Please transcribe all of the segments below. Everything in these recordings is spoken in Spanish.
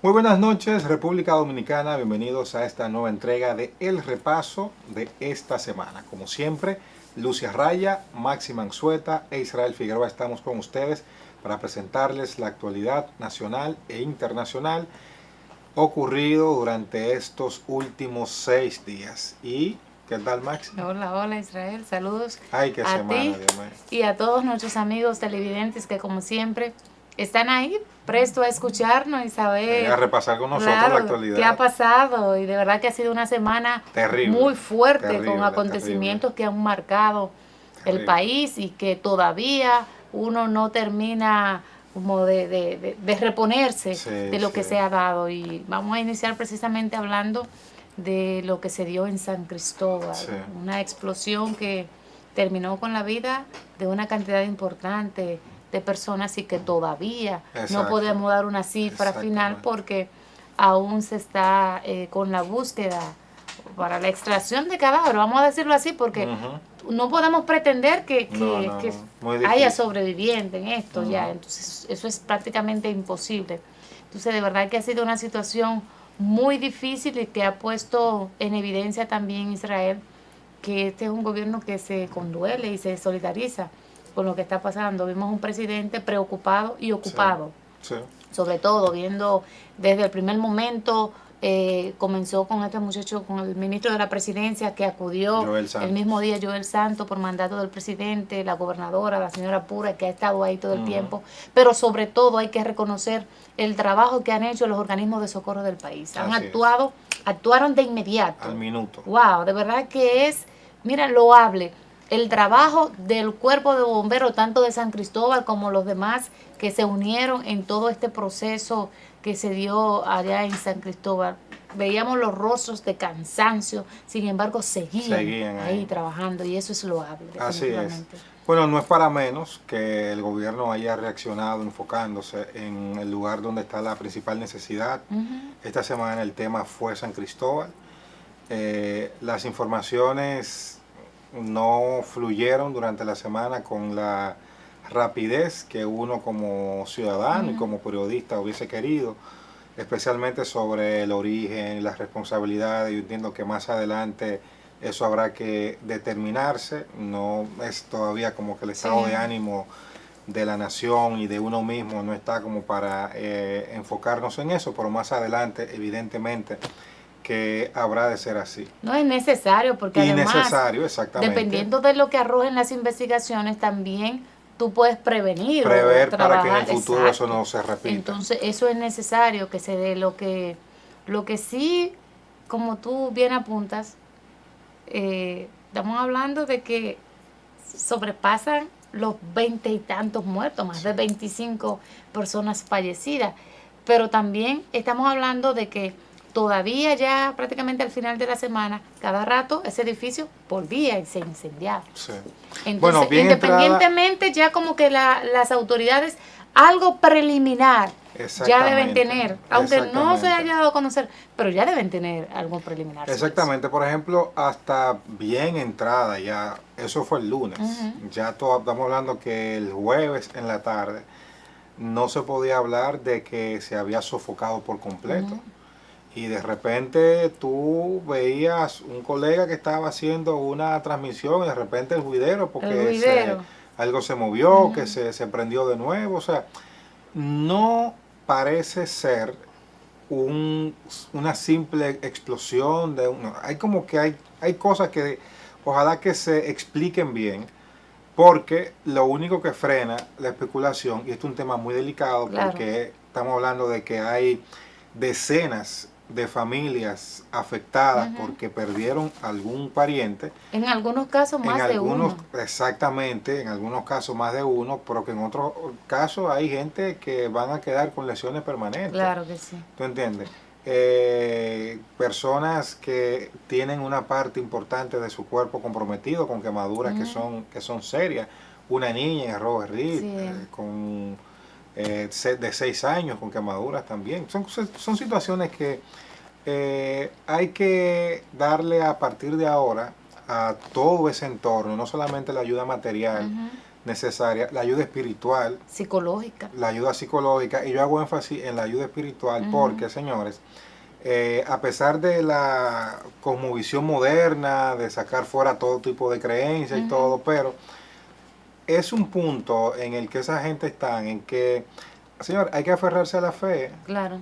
Muy buenas noches, República Dominicana. Bienvenidos a esta nueva entrega de El Repaso de esta semana. Como siempre, Lucia Raya, Maxi Mansueta e Israel Figueroa estamos con ustedes para presentarles la actualidad nacional e internacional ocurrido durante estos últimos 6 días. ¿Y qué tal, Maxi? Hola, hola Israel, saludos Ay, qué a semana, ti Dios mío. y a todos nuestros amigos televidentes que como siempre están ahí presto a escucharnos y A saber, repasar con nosotros la claro, qué ha actualidad. pasado. Y de verdad que ha sido una semana Terrible, muy fuerte con terrible, terrible, acontecimientos que han marcado el terrible. país y que todavía uno no termina como de reponerse Sí, de lo sí, que se ha dado. Y vamos a iniciar precisamente hablando de lo que se dio en San Cristóbal, sí. una explosión que terminó con la vida de una cantidad importante de personas y que todavía no Exacto, podemos dar una cifra final exactamente. porque aún se está con la búsqueda para la extracción de cadáveres, vamos a decirlo así, porque Ujú. no podemos pretender No, no, que no, muy haya difícil. sobreviviente en esto ya, Ujú. entonces eso es prácticamente imposible. Entonces de verdad que ha sido una situación muy difícil y que ha puesto en evidencia también Israel que este es un gobierno que se conduele y se solidariza con lo que está pasando. Vimos un presidente preocupado y Sí, ocupado, sí. sobre todo viendo desde el primer momento, comenzó con este muchacho, con el ministro de la presidencia que acudió Joel el mismo Santos. día, Joel Santos, por mandato del presidente, la gobernadora, la señora Pura, que ha estado ahí todo el Ujú. tiempo, pero sobre todo hay que reconocer el trabajo que han hecho los organismos de socorro del país. Han Así es. actuado, actuaron de Al inmediato. minuto. Wow, de verdad que es, mira, loable el trabajo del cuerpo de bomberos, tanto de San Cristóbal como los demás que se unieron en todo este proceso que se dio allá en San Cristóbal. Veíamos los rostros de cansancio, sin embargo seguían Seguían ahí ahí. trabajando y eso es loable, Así es. definitivamente. Bueno, no es para menos que el gobierno haya reaccionado enfocándose en el lugar donde está la principal necesidad. Ujú. Esta semana el tema fue San Cristóbal. Las informaciones no fluyeron durante la semana con la rapidez que uno como ciudadano y Ujú. como periodista hubiese querido, especialmente sobre el origen, las responsabilidades. Yo entiendo que más adelante eso habrá que determinarse, no es todavía como que el estado de Sí. ánimo de la nación y de uno mismo no está como para enfocarnos en eso, pero más adelante evidentemente que habrá de ser así. No es necesario porque además, Innecesario, exactamente, dependiendo de lo que arrojen las investigaciones, también tú puedes prevenir o prever para que en el trabajar. futuro eso Exacto. no se repita. Entonces, eso es necesario que se dé. Lo que sí, como tú bien apuntas, estamos hablando de que sobrepasan los 20 y tantos muertos, más Sí, de 25 personas fallecidas. Pero también estamos hablando de que todavía ya prácticamente al final de la semana, cada rato ese edificio volvía y se incendiaba. sí. Bueno, Entonces, bien entrada, independientemente ya como que las autoridades algo preliminar ya deben exactamente, tener, aunque no se exactamente. haya dado a conocer, pero ya deben tener algo preliminar sobre eso. Exactamente, por ejemplo, hasta bien entrada ya, eso fue el lunes. Ujú. Ya estamos hablando que el jueves en la tarde no se podía hablar de que se había sofocado por completo. Ujú. Y de repente tú veías un colega que estaba haciendo una transmisión y de repente el juidero El porque ruidero. algo se movió, que Ujú. se prendió de nuevo. O sea, no parece ser un, una simple explosión de no, hay como que hay cosas que ojalá que se expliquen bien, porque lo único que frena la especulación, y esto es un tema muy delicado Claro. porque estamos hablando de que hay decenas de familias afectadas Ujú. porque perdieron algún pariente, En algunos casos en más de algunos, uno. exactamente, en algunos casos más de uno, pero que en otros casos hay gente que van a quedar con lesiones permanentes. Claro que sí. ¿Tú entiendes? Personas que tienen una parte importante de su cuerpo comprometido con quemaduras Ujú. que son serias. Una niña en Robert Reed Sí. con, de 6 años con quemaduras también. Son situaciones que hay que darle a partir de ahora a todo ese entorno, no solamente la ayuda material, Ujú. necesaria, la ayuda espiritual, Psicológica. la ayuda psicológica, y yo hago énfasis en la ayuda espiritual porque, señores, a pesar de la cosmovisión moderna, de sacar fuera todo tipo de creencias y todo, pero es un punto en el que esa gente está, en que, señor, hay que aferrarse a la fe. Claro.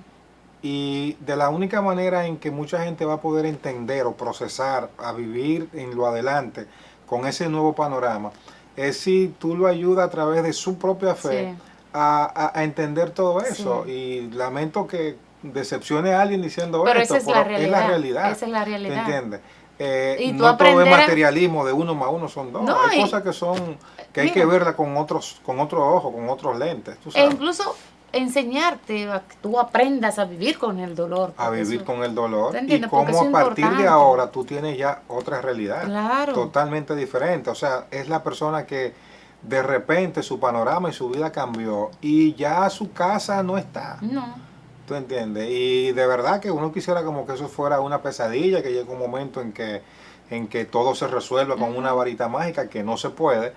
Y de la única manera en que mucha gente va a poder entender o procesar, a vivir en lo adelante con ese nuevo panorama, es si tú lo ayudas a través de su propia fe a entender todo eso. Y lamento que decepcione a alguien diciendo pero esto, esa es la realidad. Esa es la realidad. ¿Te entiendes? Y no todo es materialismo, de 1 más 1 son 2. No, hay cosas que son que hay que verla con otro ojo, con otros lentes. ¿Tú sabes? E incluso enseñarte a que tú aprendas a vivir con el dolor. A vivir con el dolor. Y cómo a partir de ahora tú tienes ya otra realidad. Claro. Totalmente diferente. O sea, es la persona que de repente su panorama y su vida cambió y ya su casa no está. No. ¿Tú entiendes? Y de verdad que uno quisiera como que eso fuera una pesadilla, que llegue un momento en que todo se resuelva con una varita mágica, que no se puede,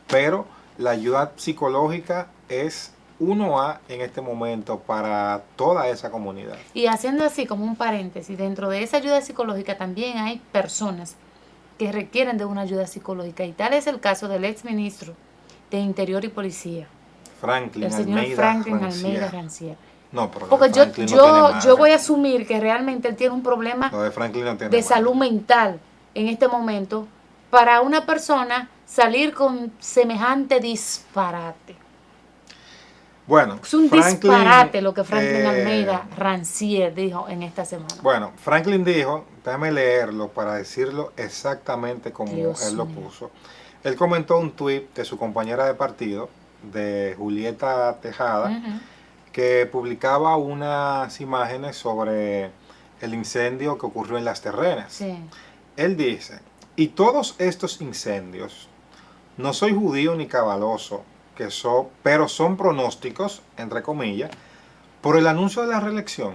pero la ayuda psicológica es 1A en este momento para toda esa comunidad. Y haciendo así como un paréntesis, dentro de esa ayuda psicológica también hay personas que requieren de una ayuda psicológica, y tal es el caso del exministro de Interior y Policía, el señor Franklin Almeida Rancière. No, pero porque yo voy a asumir que realmente él tiene un problema de salud mental en este momento para una persona salir con semejante disparate. Bueno, es un disparate lo que Franklin Almeida Rancière dijo en esta semana. Bueno, Franklin dijo, déjame leerlo para decirlo exactamente como él lo puso. Él comentó un tuit de su compañera de partido, de Julieta Tejada, que publicaba unas imágenes sobre el incendio que ocurrió en Las Terrenas. Sí. Él dice, y todos estos incendios, no soy judío ni cabaloso, pero son pronósticos, entre comillas, por el anuncio de la reelección.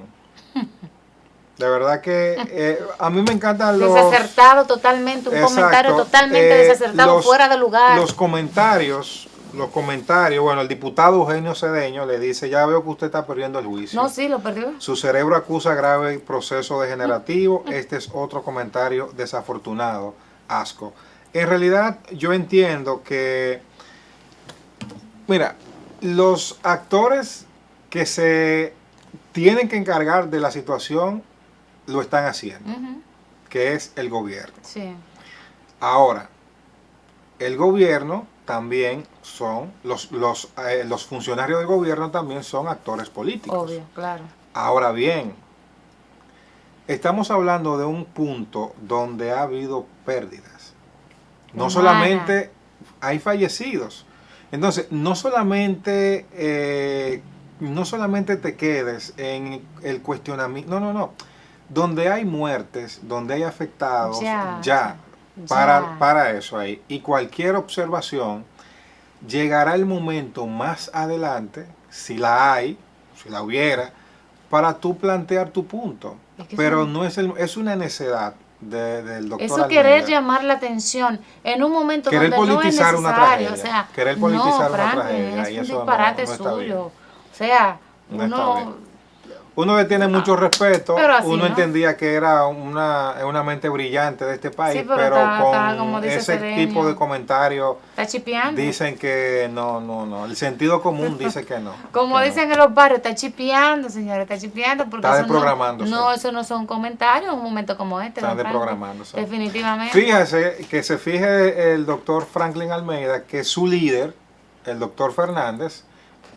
De verdad que a mí me encantan los... Desacertado totalmente, un comentario totalmente desacertado, fuera de lugar. Los comentarios, bueno, el diputado Eugenio Cedeño le dice, ya veo que usted está perdiendo el juicio. No, sí, lo perdió. Su cerebro acusa grave proceso degenerativo. Este es otro comentario desafortunado, asco. En realidad yo entiendo que, mira, los actores que se tienen que encargar de la situación lo están haciendo, que es el gobierno. Sí. Ahora, el gobierno también son, los funcionarios del gobierno también son actores políticos. Obvio, claro. Ahora bien, estamos hablando de un punto donde ha habido pérdidas. No solamente hay fallecidos. Entonces, no solamente te quedes en el cuestionamiento. No. Donde hay muertes, donde hay afectados, para eso ahí. Y cualquier observación, llegará el momento más adelante, si la hubiera, para tú plantear tu punto. Pero no es una necedad del doctor Eso Almeida. Querer llamar la atención en un momento querer donde no es necesario. Una tragedia, o sea, querer politizar una tragedia. Es y un eso disparate suyo. O sea, uno le tiene mucho respeto, uno ¿no? entendía que era una mente brillante de este país, sí, pero con como dice ese Cedeño, tipo de comentarios dicen que no, el sentido común dice que no. Como que dicen en los barrios, está chipeando, señores, está chipeando, porque está desprogramándose. Eso no son comentarios en un momento como este. Están desprogramándose. Definitivamente. Fíjese, que se fije el doctor Franklin Almeida, que su líder, el doctor Fernández,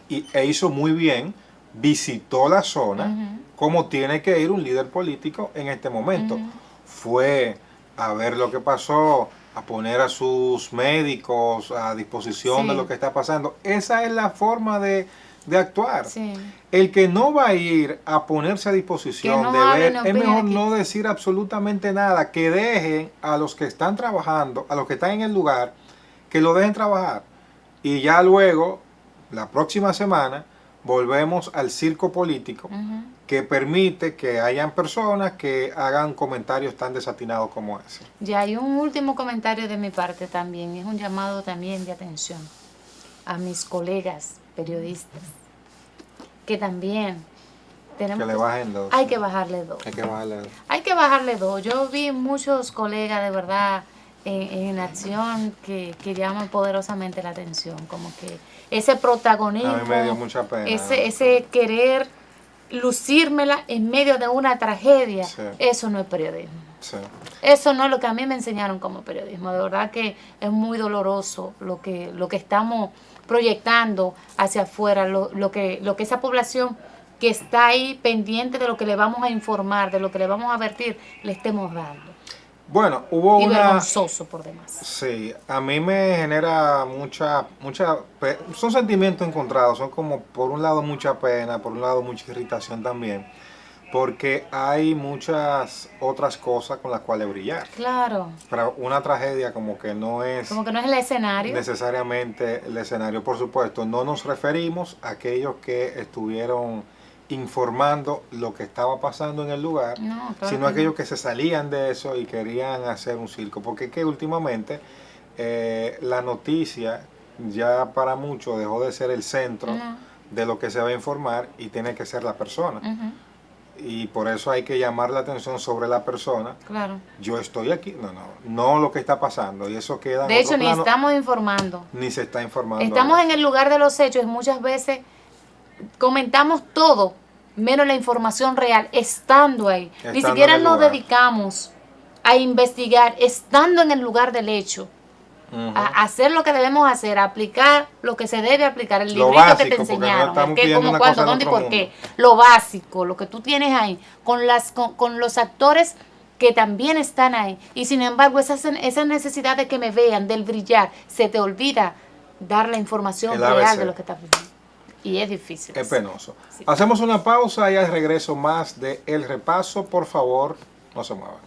hizo muy bien, visitó la zona, como tiene que ir un líder político en este momento. Fue a ver lo que pasó, a poner a sus médicos a disposición de lo que está pasando. Esa es la forma de actuar. Sí. El que no va a ir a ponerse a disposición de ver, es mejor no decir absolutamente nada, que dejen a los que están trabajando, a los que están en el lugar, que lo dejen trabajar. Y ya luego, la próxima semana, volvemos al circo político que permite que hayan personas que hagan comentarios tan desatinados como ese. Ya hay un último comentario de mi parte también, es un llamado también de atención. a mis colegas periodistas que también tenemos que le bajen dos. hay que bajarle dos. Hay que bajarle dos. Hay que bajarle dos. Yo vi muchos colegas de verdad en acción que llaman poderosamente la atención, como que ese protagonismo, A mí me dio mucha pena. ese querer lucírmela en medio de una tragedia, Sí. eso no es periodismo. Sí. Eso no es lo que a mí me enseñaron como periodismo. De verdad que es muy doloroso lo que estamos proyectando hacia afuera, lo que esa población que está ahí pendiente de lo que le vamos a informar, de lo que le vamos a advertir, le estemos dando. Bueno, hubo Y una... vergonzoso por demás. Sí, a mí me genera son sentimientos encontrados, son como por un lado mucha pena, por un lado mucha irritación también, porque hay muchas otras cosas con las cuales brillar. Claro. Pero una tragedia como que no es el escenario. necesariamente el escenario. Por supuesto, no nos referimos a aquellos que estuvieron informando lo que estaba pasando en el lugar, No, claro sino que aquellos no. que se salían de eso y querían hacer un circo. Porque es que últimamente la noticia ya para muchos dejó de ser el centro No. de lo que se va a informar y tiene que ser la persona. Ujú, Y por eso hay que llamar la atención sobre la persona. claro. Yo estoy aquí, no lo que está pasando. Y eso queda en De otro hecho, ni plano, estamos informando. ni se está informando. Estamos en el lugar de los hechos y muchas veces comentamos todo, menos la información real, estando ahí. Ni Estando siquiera en el nos lugar. dedicamos a investigar, estando en el lugar del hecho, Ujú. a hacer lo que debemos hacer, a aplicar lo que se debe aplicar, el Lo librito que básico, te porque no enseñaron, estamos el qué, pidiendo cómo, una cuándo, cosa de dónde y otro por qué. mundo. Lo básico, lo que tú tienes ahí, con los actores que también están ahí. Y sin embargo, esa necesidad de que me vean, del brillar, se te olvida dar la información El real ABC. de lo que está viviendo. Y es difícil. Es penoso. Sí. Hacemos una pausa y al regreso más de El Repaso. Por favor, no se muevan.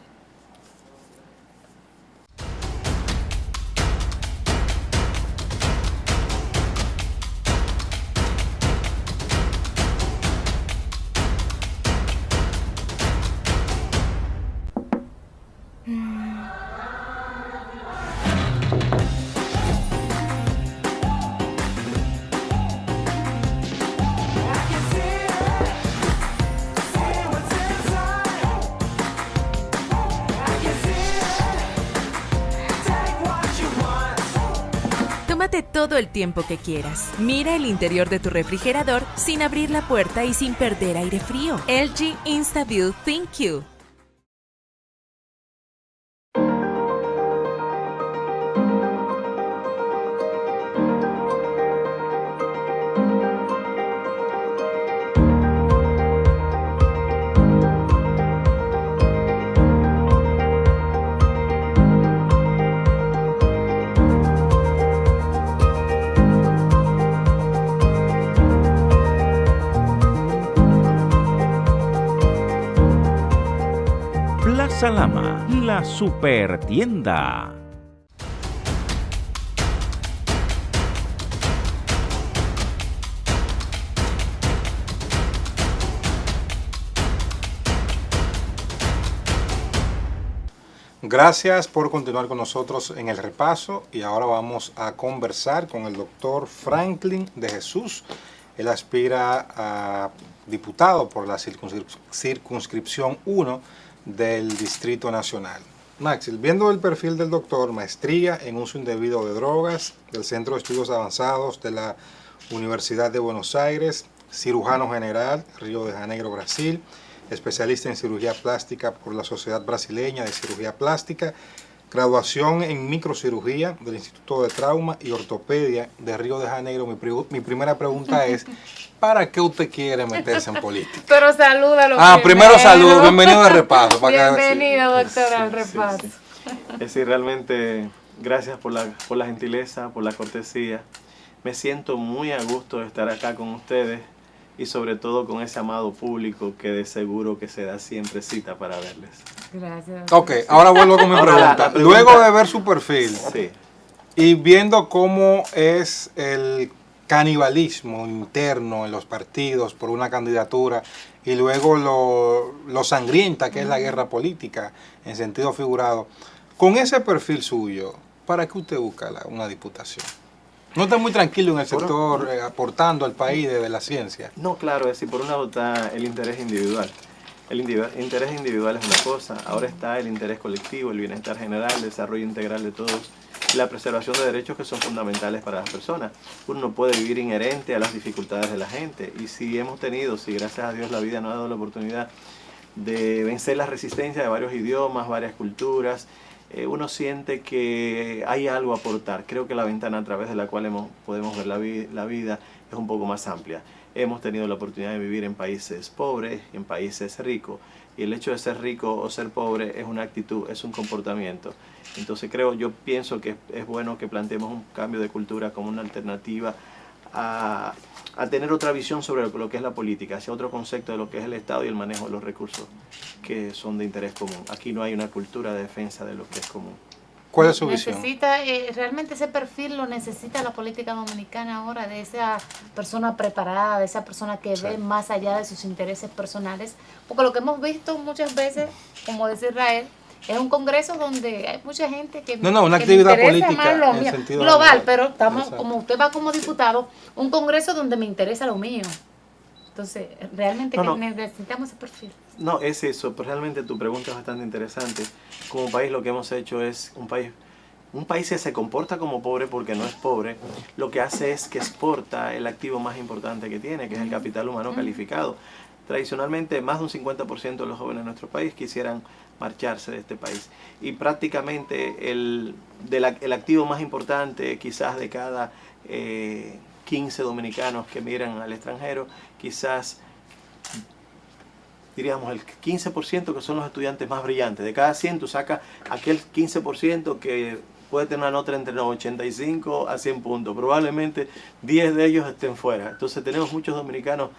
Tómate todo el tiempo que quieras. Mira el interior de tu refrigerador sin abrir la puerta y sin perder aire frío. LG InstaView ThinQ. Plaza Lama, la super tienda. Gracias por continuar con nosotros en el repaso y ahora vamos a conversar con el doctor Franklin de Jesús. Él aspira a diputado por la circunscripción 1 del Distrito Nacional. Maxil, viendo el perfil del doctor, maestría en uso indebido de drogas del Centro de Estudios Avanzados de la Universidad de Buenos Aires, cirujano general, Río de Janeiro, Brasil, especialista en cirugía plástica por la Sociedad Brasileña de Cirugía Plástica, graduación en microcirugía del Instituto de Trauma y Ortopedia de Río de Janeiro. Mi primera pregunta es, ¿para qué usted quiere meterse en política? Pero salúdalo. Primero saludo, bienvenido al repaso. Bienvenido, doctor, al Sí, repaso. sí. Es decir, realmente gracias por la gentileza, por la cortesía. Me siento muy a gusto de estar acá con ustedes y sobre todo con ese amado público que de seguro que se da siempre cita para verles. Gracias. Ok, ahora vuelvo con mi Ahora, pregunta. la pregunta- Luego de ver su perfil Sí, y viendo cómo es el canibalismo interno en los partidos por una candidatura y luego lo sangrienta que es la guerra política en sentido figurado, con ese perfil suyo, ¿para qué usted busca una diputación? No está muy tranquilo en el sector aportando al país desde la ciencia. No, claro, es decir, por un lado está el interés individual. Interés individual es una cosa, ahora está el interés colectivo, el bienestar general, el desarrollo integral de todos, la preservación de derechos que son fundamentales para las personas. Uno no puede vivir inherente a las dificultades de la gente, y si gracias a Dios la vida nos ha dado la oportunidad de vencer la resistencia de varios idiomas, varias culturas, uno siente que hay algo a aportar. Creo que la ventana a través de la cual podemos ver la vida es un poco más amplia. Hemos tenido la oportunidad de vivir en países pobres, en países ricos, y el hecho de ser rico o ser pobre es una actitud, es un comportamiento. Entonces yo pienso que es bueno que planteemos un cambio de cultura como una alternativa a tener otra visión sobre lo que es la política, hacia otro concepto de lo que es el Estado y el manejo de los recursos que son de interés común. Aquí no hay una cultura de defensa de lo que es común. ¿Cuál es su visión? Realmente ese perfil lo necesita la política dominicana ahora, de esa persona preparada, de esa persona que ve más allá de sus intereses personales, porque lo que hemos visto muchas veces, como dice Israel, es un congreso donde hay mucha gente que una que actividad le interesa política más lo en mío, sentido global, pero estamos, exacto. como usted va como diputado, un congreso donde me interesa lo mío. Entonces, realmente necesitamos ese perfil. No, es eso, pero realmente tu pregunta es bastante interesante. Como país lo que hemos hecho es un país que se comporta como pobre porque no es pobre, lo que hace es que exporta el activo más importante que tiene, que es el capital humano calificado. Tradicionalmente, más de un 50% de los jóvenes de nuestro país quisieran marcharse de este país. Y prácticamente el activo más importante, quizás de cada 15 dominicanos que migran al extranjero, quizás diríamos el 15% que son los estudiantes más brillantes. De cada 100 tú sacas aquel 15% que puede tener una nota entre 85 a 100 puntos. Probablemente 10 de ellos estén fuera. Entonces tenemos muchos dominicanos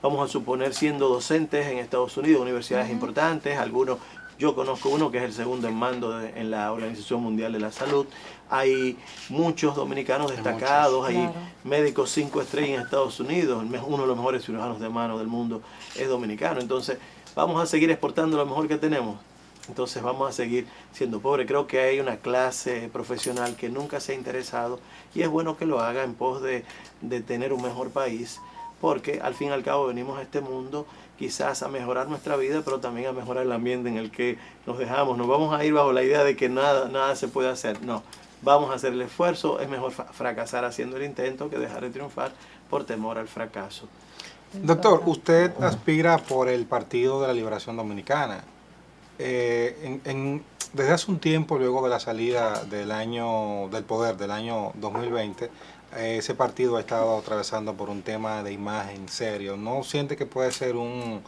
vamos a suponer, siendo docentes en Estados Unidos, universidades importantes, algunos. Yo conozco uno que es el segundo en mando en la Organización Mundial de la Salud. Hay muchos dominicanos destacados, hay médicos 5 estrellas en Estados Unidos, uno de los mejores cirujanos de mano del mundo es dominicano. Entonces vamos a seguir exportando lo mejor que tenemos. Entonces vamos a seguir siendo pobres. Creo que hay una clase profesional que nunca se ha interesado, y es bueno que lo haga en pos de tener un mejor país, porque al fin y al cabo venimos a este mundo quizás a mejorar nuestra vida, pero también a mejorar el ambiente en el que nos dejamos. No vamos a ir bajo la idea de que nada se puede hacer. No, vamos a hacer el esfuerzo. Es mejor fracasar haciendo el intento que dejar de triunfar por temor al fracaso. Doctor, usted aspira por el Partido de la Liberación Dominicana. Desde hace un tiempo, luego de la salida del poder del año 2020, ese partido ha estado atravesando por un tema de imagen serio. ¿No siente que puede ser un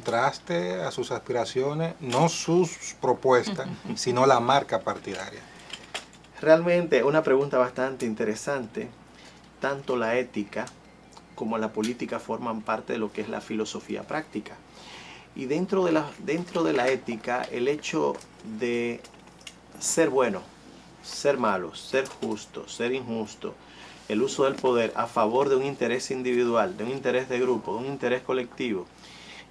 traste a sus aspiraciones, no sus propuestas, sino la marca partidaria? Realmente una pregunta bastante interesante. Tanto la ética como la política forman parte de lo que es la filosofía práctica. Y dentro de la ética, el hecho de ser bueno, ser malo, ser justo, ser injusto, el uso del poder a favor de un interés individual, de un interés de grupo, de un interés colectivo,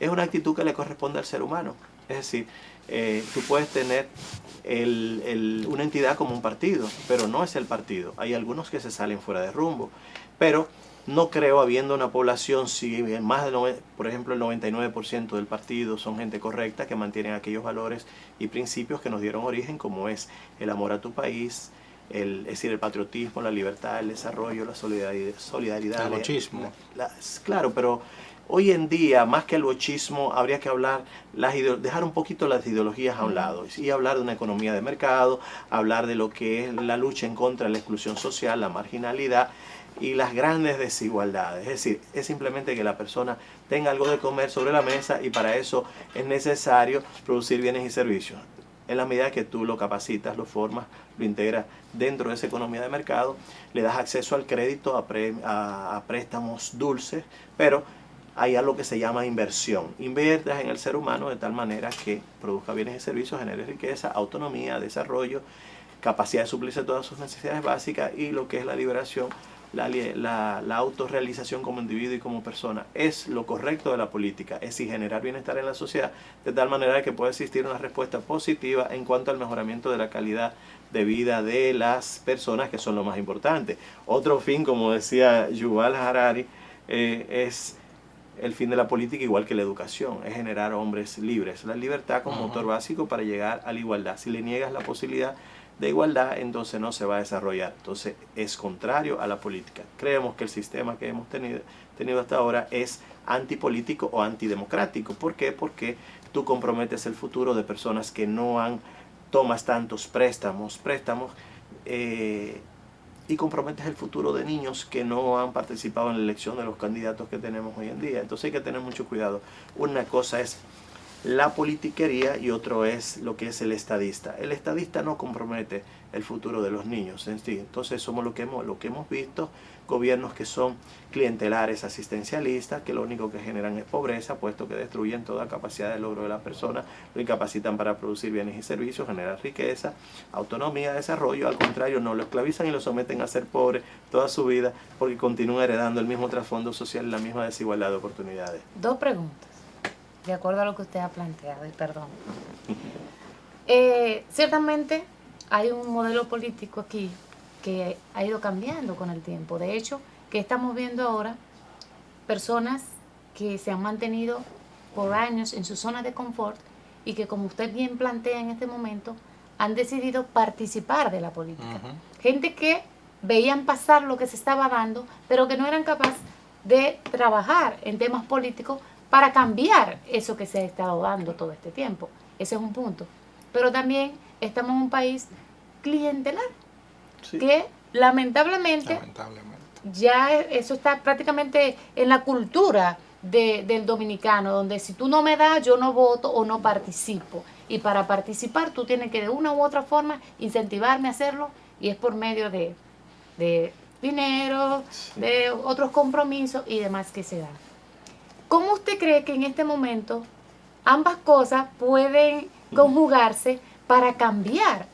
es una actitud que le corresponde al ser humano. Es decir, tú puedes tener una entidad como un partido, pero no es el partido. Hay algunos que se salen fuera de rumbo, pero no creo, habiendo una población, si por ejemplo el 99% del partido son gente correcta, que mantienen aquellos valores y principios que nos dieron origen, como es el amor a tu país, es decir, el patriotismo, la libertad, el desarrollo, la solidaridad. El bochismo. Claro, pero hoy en día, más que el bochismo, habría que hablar, dejar un poquito las ideologías a un lado y hablar de una economía de mercado, hablar de lo que es la lucha en contra de la exclusión social, la marginalidad y las grandes desigualdades. Es decir, es simplemente que la persona tenga algo de comer sobre la mesa, y para eso es necesario producir bienes y servicios. En la medida que tú lo capacitas, lo formas, lo integras dentro de esa economía de mercado, le das acceso al crédito, a préstamos dulces, pero hay algo que se llama inversión. Inviertas en el ser humano de tal manera que produzca bienes y servicios, genere riqueza, autonomía, desarrollo, capacidad de suplirse todas sus necesidades básicas, y lo que es la liberación la autorrealización como individuo y como persona es lo correcto de la política, es decir, generar bienestar en la sociedad, de tal manera que pueda existir una respuesta positiva en cuanto al mejoramiento de la calidad de vida de las personas, que son lo más importante. Otro fin, como decía Yuval Harari, es el fin de la política, igual que la educación, es generar hombres libres, la libertad como motor básico para llegar a la igualdad. Si le niegas la posibilidad de igualdad, entonces no se va a desarrollar, entonces es contrario a la política. Creemos que el sistema que hemos tenido hasta ahora es antipolítico o antidemocrático. ¿Por qué? Porque tú comprometes el futuro de personas que tomas tantos préstamos, y comprometes el futuro de niños que no han participado en la elección de los candidatos que tenemos hoy en día. Entonces hay que tener mucho cuidado. Una cosa es la politiquería y otro es lo que es el estadista. El estadista no compromete el futuro de los niños en sí. Entonces somos lo que hemos visto, gobiernos que son clientelares, asistencialistas, que lo único que generan es pobreza, puesto que destruyen toda capacidad de logro de la persona, lo incapacitan para producir bienes y servicios, generar riqueza, autonomía, desarrollo. Al contrario, no lo esclavizan y lo someten a ser pobre toda su vida, porque continúa heredando el mismo trasfondo social y la misma desigualdad de oportunidades. 2 preguntas, de acuerdo a lo que usted ha planteado, y perdón. Ciertamente hay un modelo político aquí que ha ido cambiando con el tiempo. De hecho, que estamos viendo ahora personas que se han mantenido por años en su zona de confort y que, como usted bien plantea en este momento, han decidido participar de la política. Gente que veían pasar lo que se estaba dando, pero que no eran capaces de trabajar en temas políticos para cambiar eso que se ha estado dando todo este tiempo. Ese es un punto. Pero también estamos en un país clientelar, sí, que lamentablemente ya eso está prácticamente en la cultura del dominicano, donde si tú no me das, yo no voto o no participo. Y para participar tú tienes que de una u otra forma incentivarme a hacerlo, y es por medio de dinero, sí, de otros compromisos y demás que se dan. ¿Cómo usted cree que en este momento ambas cosas pueden conjugarse para cambiar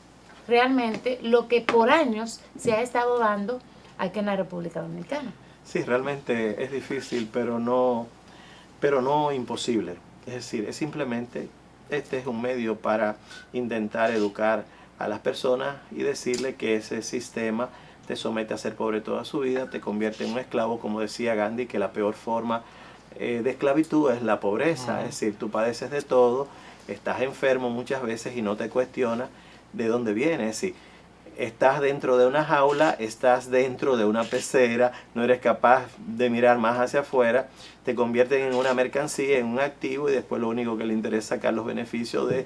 realmente lo que por años se ha estado dando aquí en la República Dominicana? Sí, realmente es difícil, pero no imposible. Es decir, es simplemente, este es un medio para intentar educar a las personas y decirle que ese sistema te somete a ser pobre toda su vida, te convierte en un esclavo, como decía Gandhi, que la peor forma de esclavitud es la pobreza. Es decir, tú padeces de todo, estás enfermo muchas veces y no te cuestionas de dónde viene. Es decir, estás dentro de una jaula, estás dentro de una pecera, no eres capaz de mirar más hacia afuera, te convierten en una mercancía, en un activo, y después lo único que le interesa es sacar los beneficios de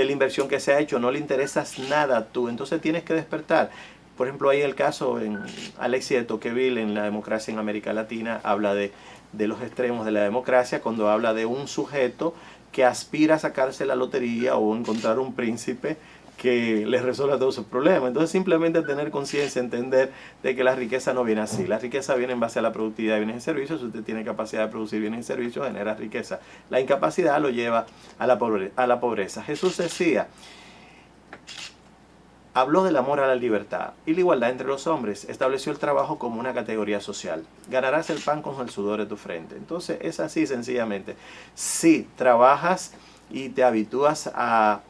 la inversión que se ha hecho, no le interesas nada tú. Entonces tienes que despertar. Por ejemplo, hay el caso en Alexis de Tocqueville, en La democracia en América Latina, habla de los extremos de la democracia, cuando habla de un sujeto que aspira a sacarse la lotería o encontrar un príncipe que les resuelva todos sus problemas. Entonces simplemente tener conciencia, entender de que la riqueza no viene así. La riqueza viene en base a la productividad de bienes y servicios. Si usted tiene capacidad de producir bienes y servicios, genera riqueza. La incapacidad lo lleva a la pobreza. Jesús decía, habló del amor a la libertad y la igualdad entre los hombres. Estableció el trabajo como una categoría social. Ganarás el pan con el sudor de tu frente. Entonces es así sencillamente. Si trabajas y te habitúas a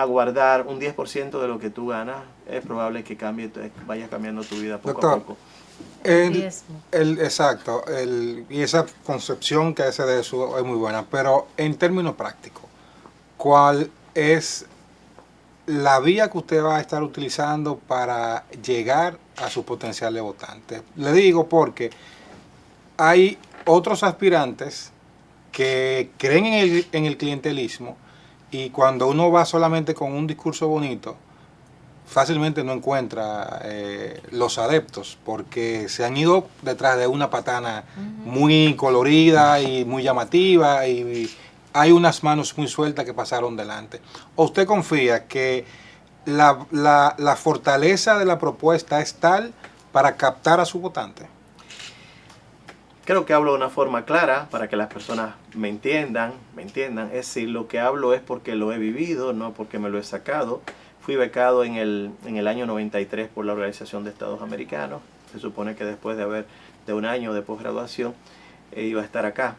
guardar un 10% de lo que tú ganas, es probable que vaya cambiando tu vida poco a poco. Exacto, y esa concepción que hace de eso es muy buena, pero en términos prácticos, ¿cuál es la vía que usted va a estar utilizando para llegar a su potencial de votante? Le digo porque hay otros aspirantes que creen en el clientelismo, y cuando uno va solamente con un discurso bonito, fácilmente no encuentra los adeptos, porque se han ido detrás de una patana muy colorida y muy llamativa, y hay unas manos muy sueltas que pasaron delante. ¿O usted confía que la fortaleza de la propuesta es tal para captar a su votante? Creo que hablo de una forma clara para que las personas me entiendan. Es decir, lo que hablo es porque lo he vivido, no porque me lo he sacado. Fui becado en el año 93 por la Organización de Estados Americanos. Se supone que después de un año de posgraduación iba a estar acá.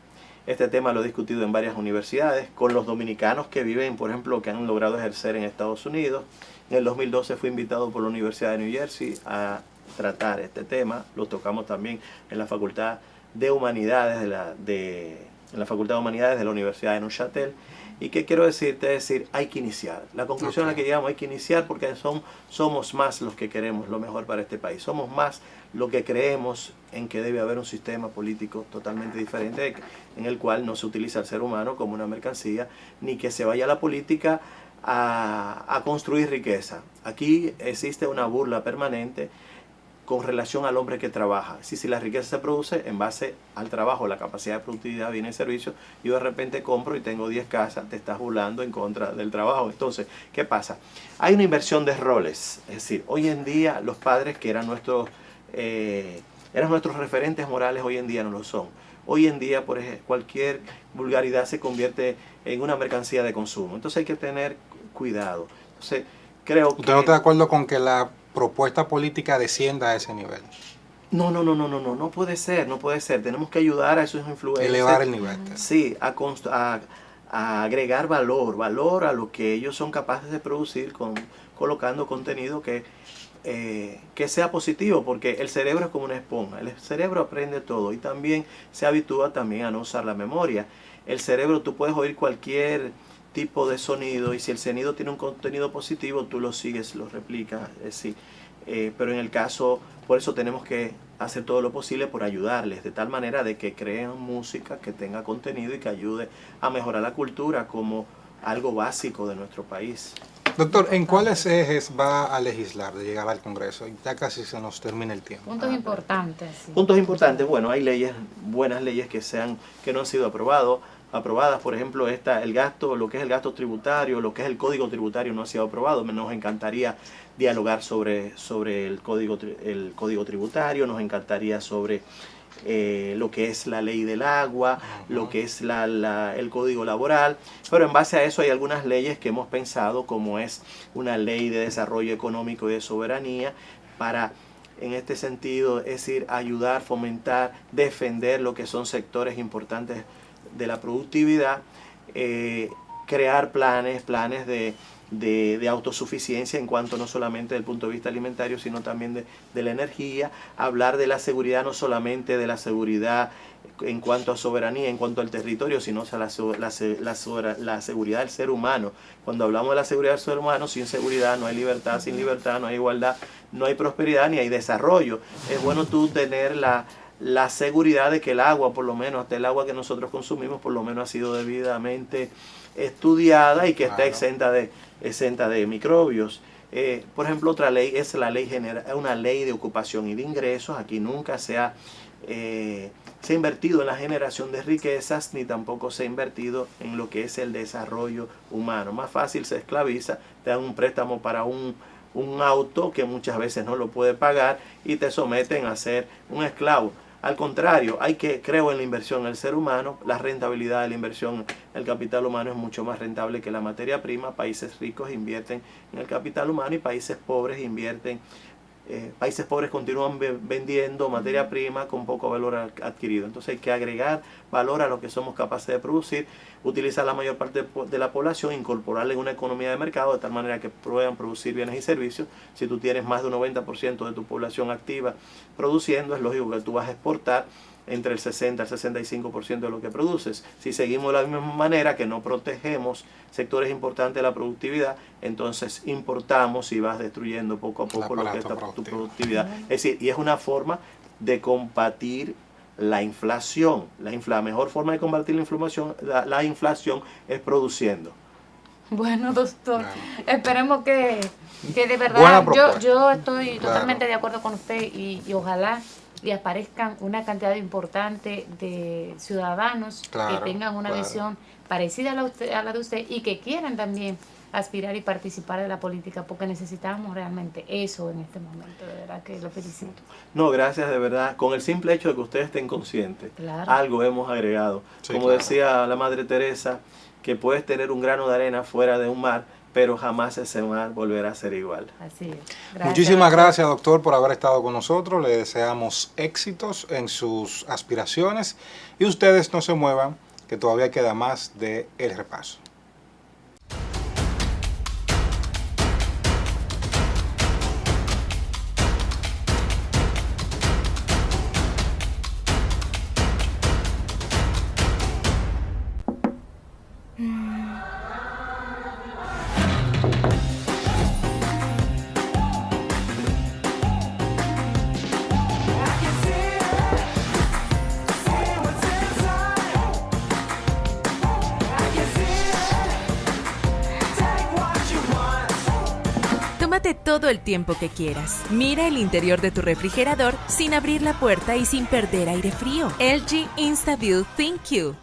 Este tema lo he discutido en varias universidades, con los dominicanos que viven, por ejemplo, que han logrado ejercer en Estados Unidos. En el 2012 fui invitado por la Universidad de New Jersey a tratar este tema. Lo tocamos también en la Facultad de Humanidades en la Facultad de Humanidades de la Universidad de Neuchâtel. ¿Y qué quiero decirte? Es decir, hay que iniciar. La conclusión a la que llegamos, hay que iniciar porque somos más los que queremos lo mejor para este país. Somos más los que creemos en que debe haber un sistema político totalmente diferente, en el cual no se utiliza al ser humano como una mercancía, ni que se vaya a la política a construir riqueza. Aquí existe una burla permanente con relación al hombre que trabaja. Si la riqueza se produce en base al trabajo, la capacidad de productividad, bienes y servicios, yo de repente compro y tengo 10 casas, te estás burlando en contra del trabajo. Entonces, ¿qué pasa? Hay una inversión de roles. Es decir, hoy en día los padres que eran nuestros referentes morales, hoy en día no lo son. Hoy en día, por ejemplo, cualquier vulgaridad se convierte en una mercancía de consumo. Entonces hay que tener cuidado. Entonces, creo que... ¿Usted no está de acuerdo con que la propuesta política descienda a ese nivel? No puede ser, no puede ser. Tenemos que ayudar a esos influencers. Elevar el nivel. Sí, a agregar valor a lo que ellos son capaces de producir colocando contenido que sea positivo, porque el cerebro es como una esponja. El cerebro aprende todo y también se habitúa también a no usar la memoria. El cerebro, tú puedes oír cualquier tipo de sonido y si el sonido tiene un contenido positivo, tú lo sigues, lo replicas, sí. Pero en el caso, por eso tenemos que hacer todo lo posible por ayudarles, de tal manera de que creen música que tenga contenido y que ayude a mejorar la cultura como algo básico de nuestro país. Doctor, ¿en cuáles ejes va a legislar de llegar al Congreso? Ya casi se nos termina el tiempo. Puntos importantes. Sí. Puntos importantes, bueno, hay leyes, buenas leyes que no han sido aprobadas, por ejemplo, lo que es el gasto tributario, lo que es el código tributario no ha sido aprobado. Nos encantaría dialogar sobre el código tributario, nos encantaría sobre lo que es la ley del agua, lo que es el código laboral, pero en base a eso hay algunas leyes que hemos pensado, como es una ley de desarrollo económico y de soberanía, para, en este sentido, es decir, ayudar, fomentar, defender lo que son sectores importantes de la productividad, crear planes de autosuficiencia en cuanto no solamente del punto de vista alimentario, sino también de la energía, hablar de la seguridad, no solamente de la seguridad en cuanto a soberanía, en cuanto al territorio, sino la seguridad del ser humano. Cuando hablamos de la seguridad del ser humano, sin seguridad no hay libertad, sin libertad no hay igualdad, no hay prosperidad ni hay desarrollo. Es bueno tú tener la seguridad de que el agua, por lo menos hasta el agua que nosotros consumimos, por lo menos ha sido debidamente estudiada y que está exenta de microbios. Por ejemplo, otra ley es una ley de ocupación y de ingresos. Aquí nunca se ha invertido en la generación de riquezas, ni tampoco se ha invertido en lo que es el desarrollo humano. Más fácil se esclaviza, te dan un préstamo para un auto que muchas veces no lo puede pagar y te someten a ser un esclavo. Al contrario, creo en la inversión en el ser humano. La rentabilidad de la inversión, el capital humano es mucho más rentable que la materia prima. Países ricos invierten en el capital humano y países pobres países pobres continúan vendiendo materia prima con poco valor adquirido. Entonces hay que agregar valor a lo que somos capaces de producir, utilizar la mayor parte de la población, incorporarla en una economía de mercado de tal manera que puedan producir bienes y servicios. Si tú tienes más de un 90% de tu población activa produciendo, es lógico que tú vas a exportar entre el 60 al 65% de lo que produces. Si seguimos de la misma manera que no protegemos sectores importantes de la productividad, entonces importamos y vas destruyendo poco a poco lo que es tu productividad. Es decir, y es una forma de combatir la inflación. La mejor forma de combatir la inflación es produciendo. Bueno, doctor, esperemos que de verdad yo estoy totalmente de acuerdo con usted y ojalá y aparezcan una cantidad importante de ciudadanos que tengan una visión parecida a la de usted y que quieran también aspirar y participar de la política, porque necesitamos realmente eso en este momento. De verdad que lo felicito. No, gracias, de verdad. Con el simple hecho de que ustedes estén conscientes, algo hemos agregado. Como decía la Madre Teresa, que puedes tener un grano de arena fuera de un mar, pero jamás ese mar volverá a ser igual. Así es. Muchísimas gracias, doctor, por haber estado con nosotros. Le deseamos éxitos en sus aspiraciones y ustedes no se muevan, que todavía queda más de El Repaso. Tómate todo el tiempo que quieras. Mira el interior de tu refrigerador sin abrir la puerta y sin perder aire frío. LG InstaView ThinQ.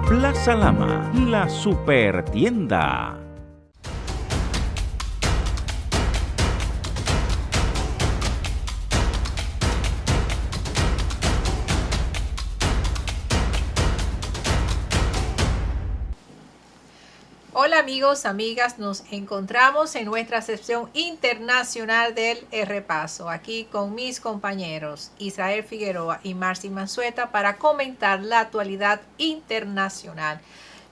Plaza Lama, la super tienda. Hola amigos, amigas, nos encontramos en nuestra sección internacional del Repaso, aquí con mis compañeros Israel Figueroa y Marcy Mansueta para comentar la actualidad internacional.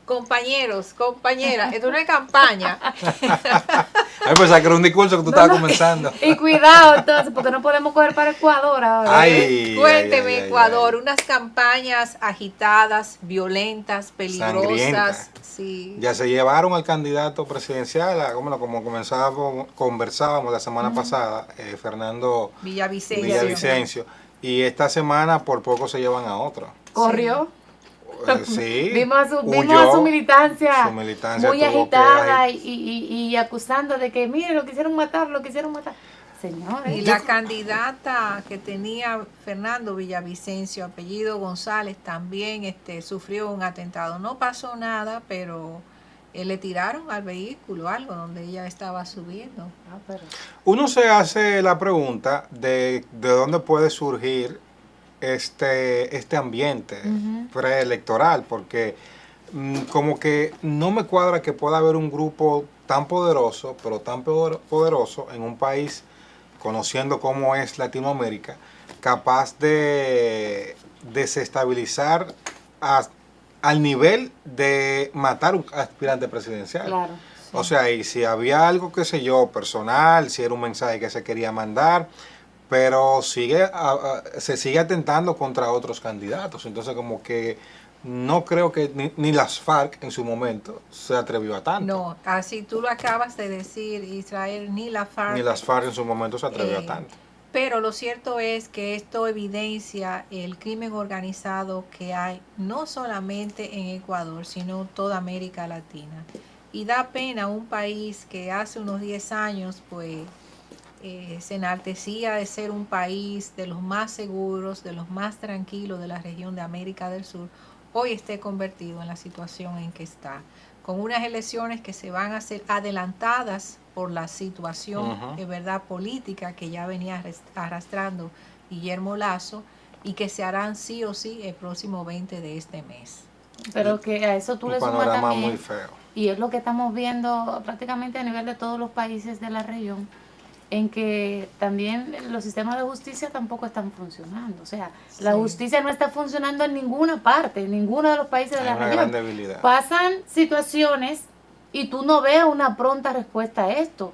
Compañeros, compañeras, esto es una campaña. Ay, pues que era un discurso que tú estabas comenzando. Y cuidado entonces, porque no podemos coger para Ecuador ahora. Ay, Cuénteme, ay, ay, Ecuador, ay. unas campañas agitadas, violentas, peligrosas. Sangrientas. Sí. Ya se llevaron al candidato presidencial, como conversábamos la semana pasada, Fernando Villavicencio. Y esta semana por poco se llevan a otro. Corrió. Sí. Vimos a huyó. su militancia, Su militancia muy tuvo que agitada ahí- y acusando de que, mire, lo quisieron matar. Señores. Y la candidata que tenía Fernando Villavicencio, apellido González, también sufrió un atentado. No pasó nada, pero le tiraron al vehículo algo donde ella estaba subiendo. Uno se hace la pregunta de dónde puede surgir este ambiente preelectoral, porque como que no me cuadra que pueda haber un grupo tan poderoso, pero tan poderoso en un país, conociendo cómo es Latinoamérica, capaz de desestabilizar al nivel de matar un aspirante presidencial. Claro. Sí. O sea, y si había algo, qué sé yo, personal, si era un mensaje que se quería mandar, pero se sigue atentando contra otros candidatos. Entonces, como que no creo que ni las FARC en su momento se atrevió a tanto. No, así tú lo acabas de decir, Israel, ni la FARC. Ni las FARC en su momento se atrevió a tanto. Pero lo cierto es que esto evidencia el crimen organizado que hay no solamente en Ecuador, sino en toda América Latina. Y da pena un país que hace unos 10 años pues se enaltecía de ser un país de los más seguros, de los más tranquilos de la región de América del Sur, hoy esté convertido en la situación en que está, con unas elecciones que se van a hacer adelantadas por la situación de verdad política que ya venía arrastrando Guillermo Lasso y que se harán sí o sí el próximo 20 de este mes. Pero que a eso tú Un le sumas panorama también, muy feo. y es lo que estamos viendo prácticamente a nivel de todos los países de la región, en que también los sistemas de justicia tampoco están funcionando. O sea, la justicia no está funcionando en ninguna parte, en ninguno de los países de la Hay una región. gran debilidad. Pasan situaciones y tú no ves una pronta respuesta a esto.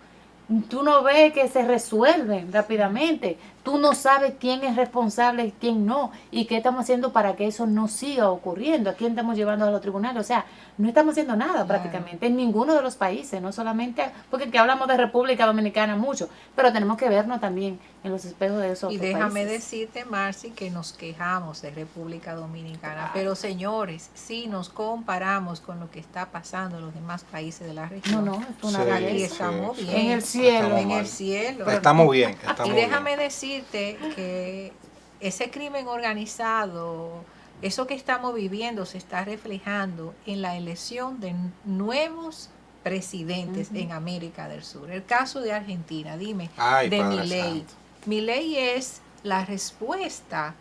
Tú no ves que se resuelven rápidamente. tú no sabes quién es responsable y quién no, y qué estamos haciendo para que eso no siga ocurriendo, a quién estamos llevando a los tribunales, o sea, no estamos haciendo nada prácticamente en ninguno de los países, no solamente, porque aquí hablamos de República Dominicana mucho, pero tenemos que vernos también en los espejos de esos Y otros déjame países. decirte, Marci, que nos quejamos de República Dominicana, pero señores, si nos comparamos con lo que está pasando en los demás países de la No, región, no, es una Sí, aquí belleza. estamos sí. bien. En el cielo. Estamos En mal. el cielo. Pero estamos bien, Y estamos déjame bien. decirte que ese crimen organizado, eso que estamos viviendo se está reflejando en la elección de nuevos presidentes en América del Sur. El caso de Argentina, dime, Ay, de Padre Milei. Santo. Milei es la respuesta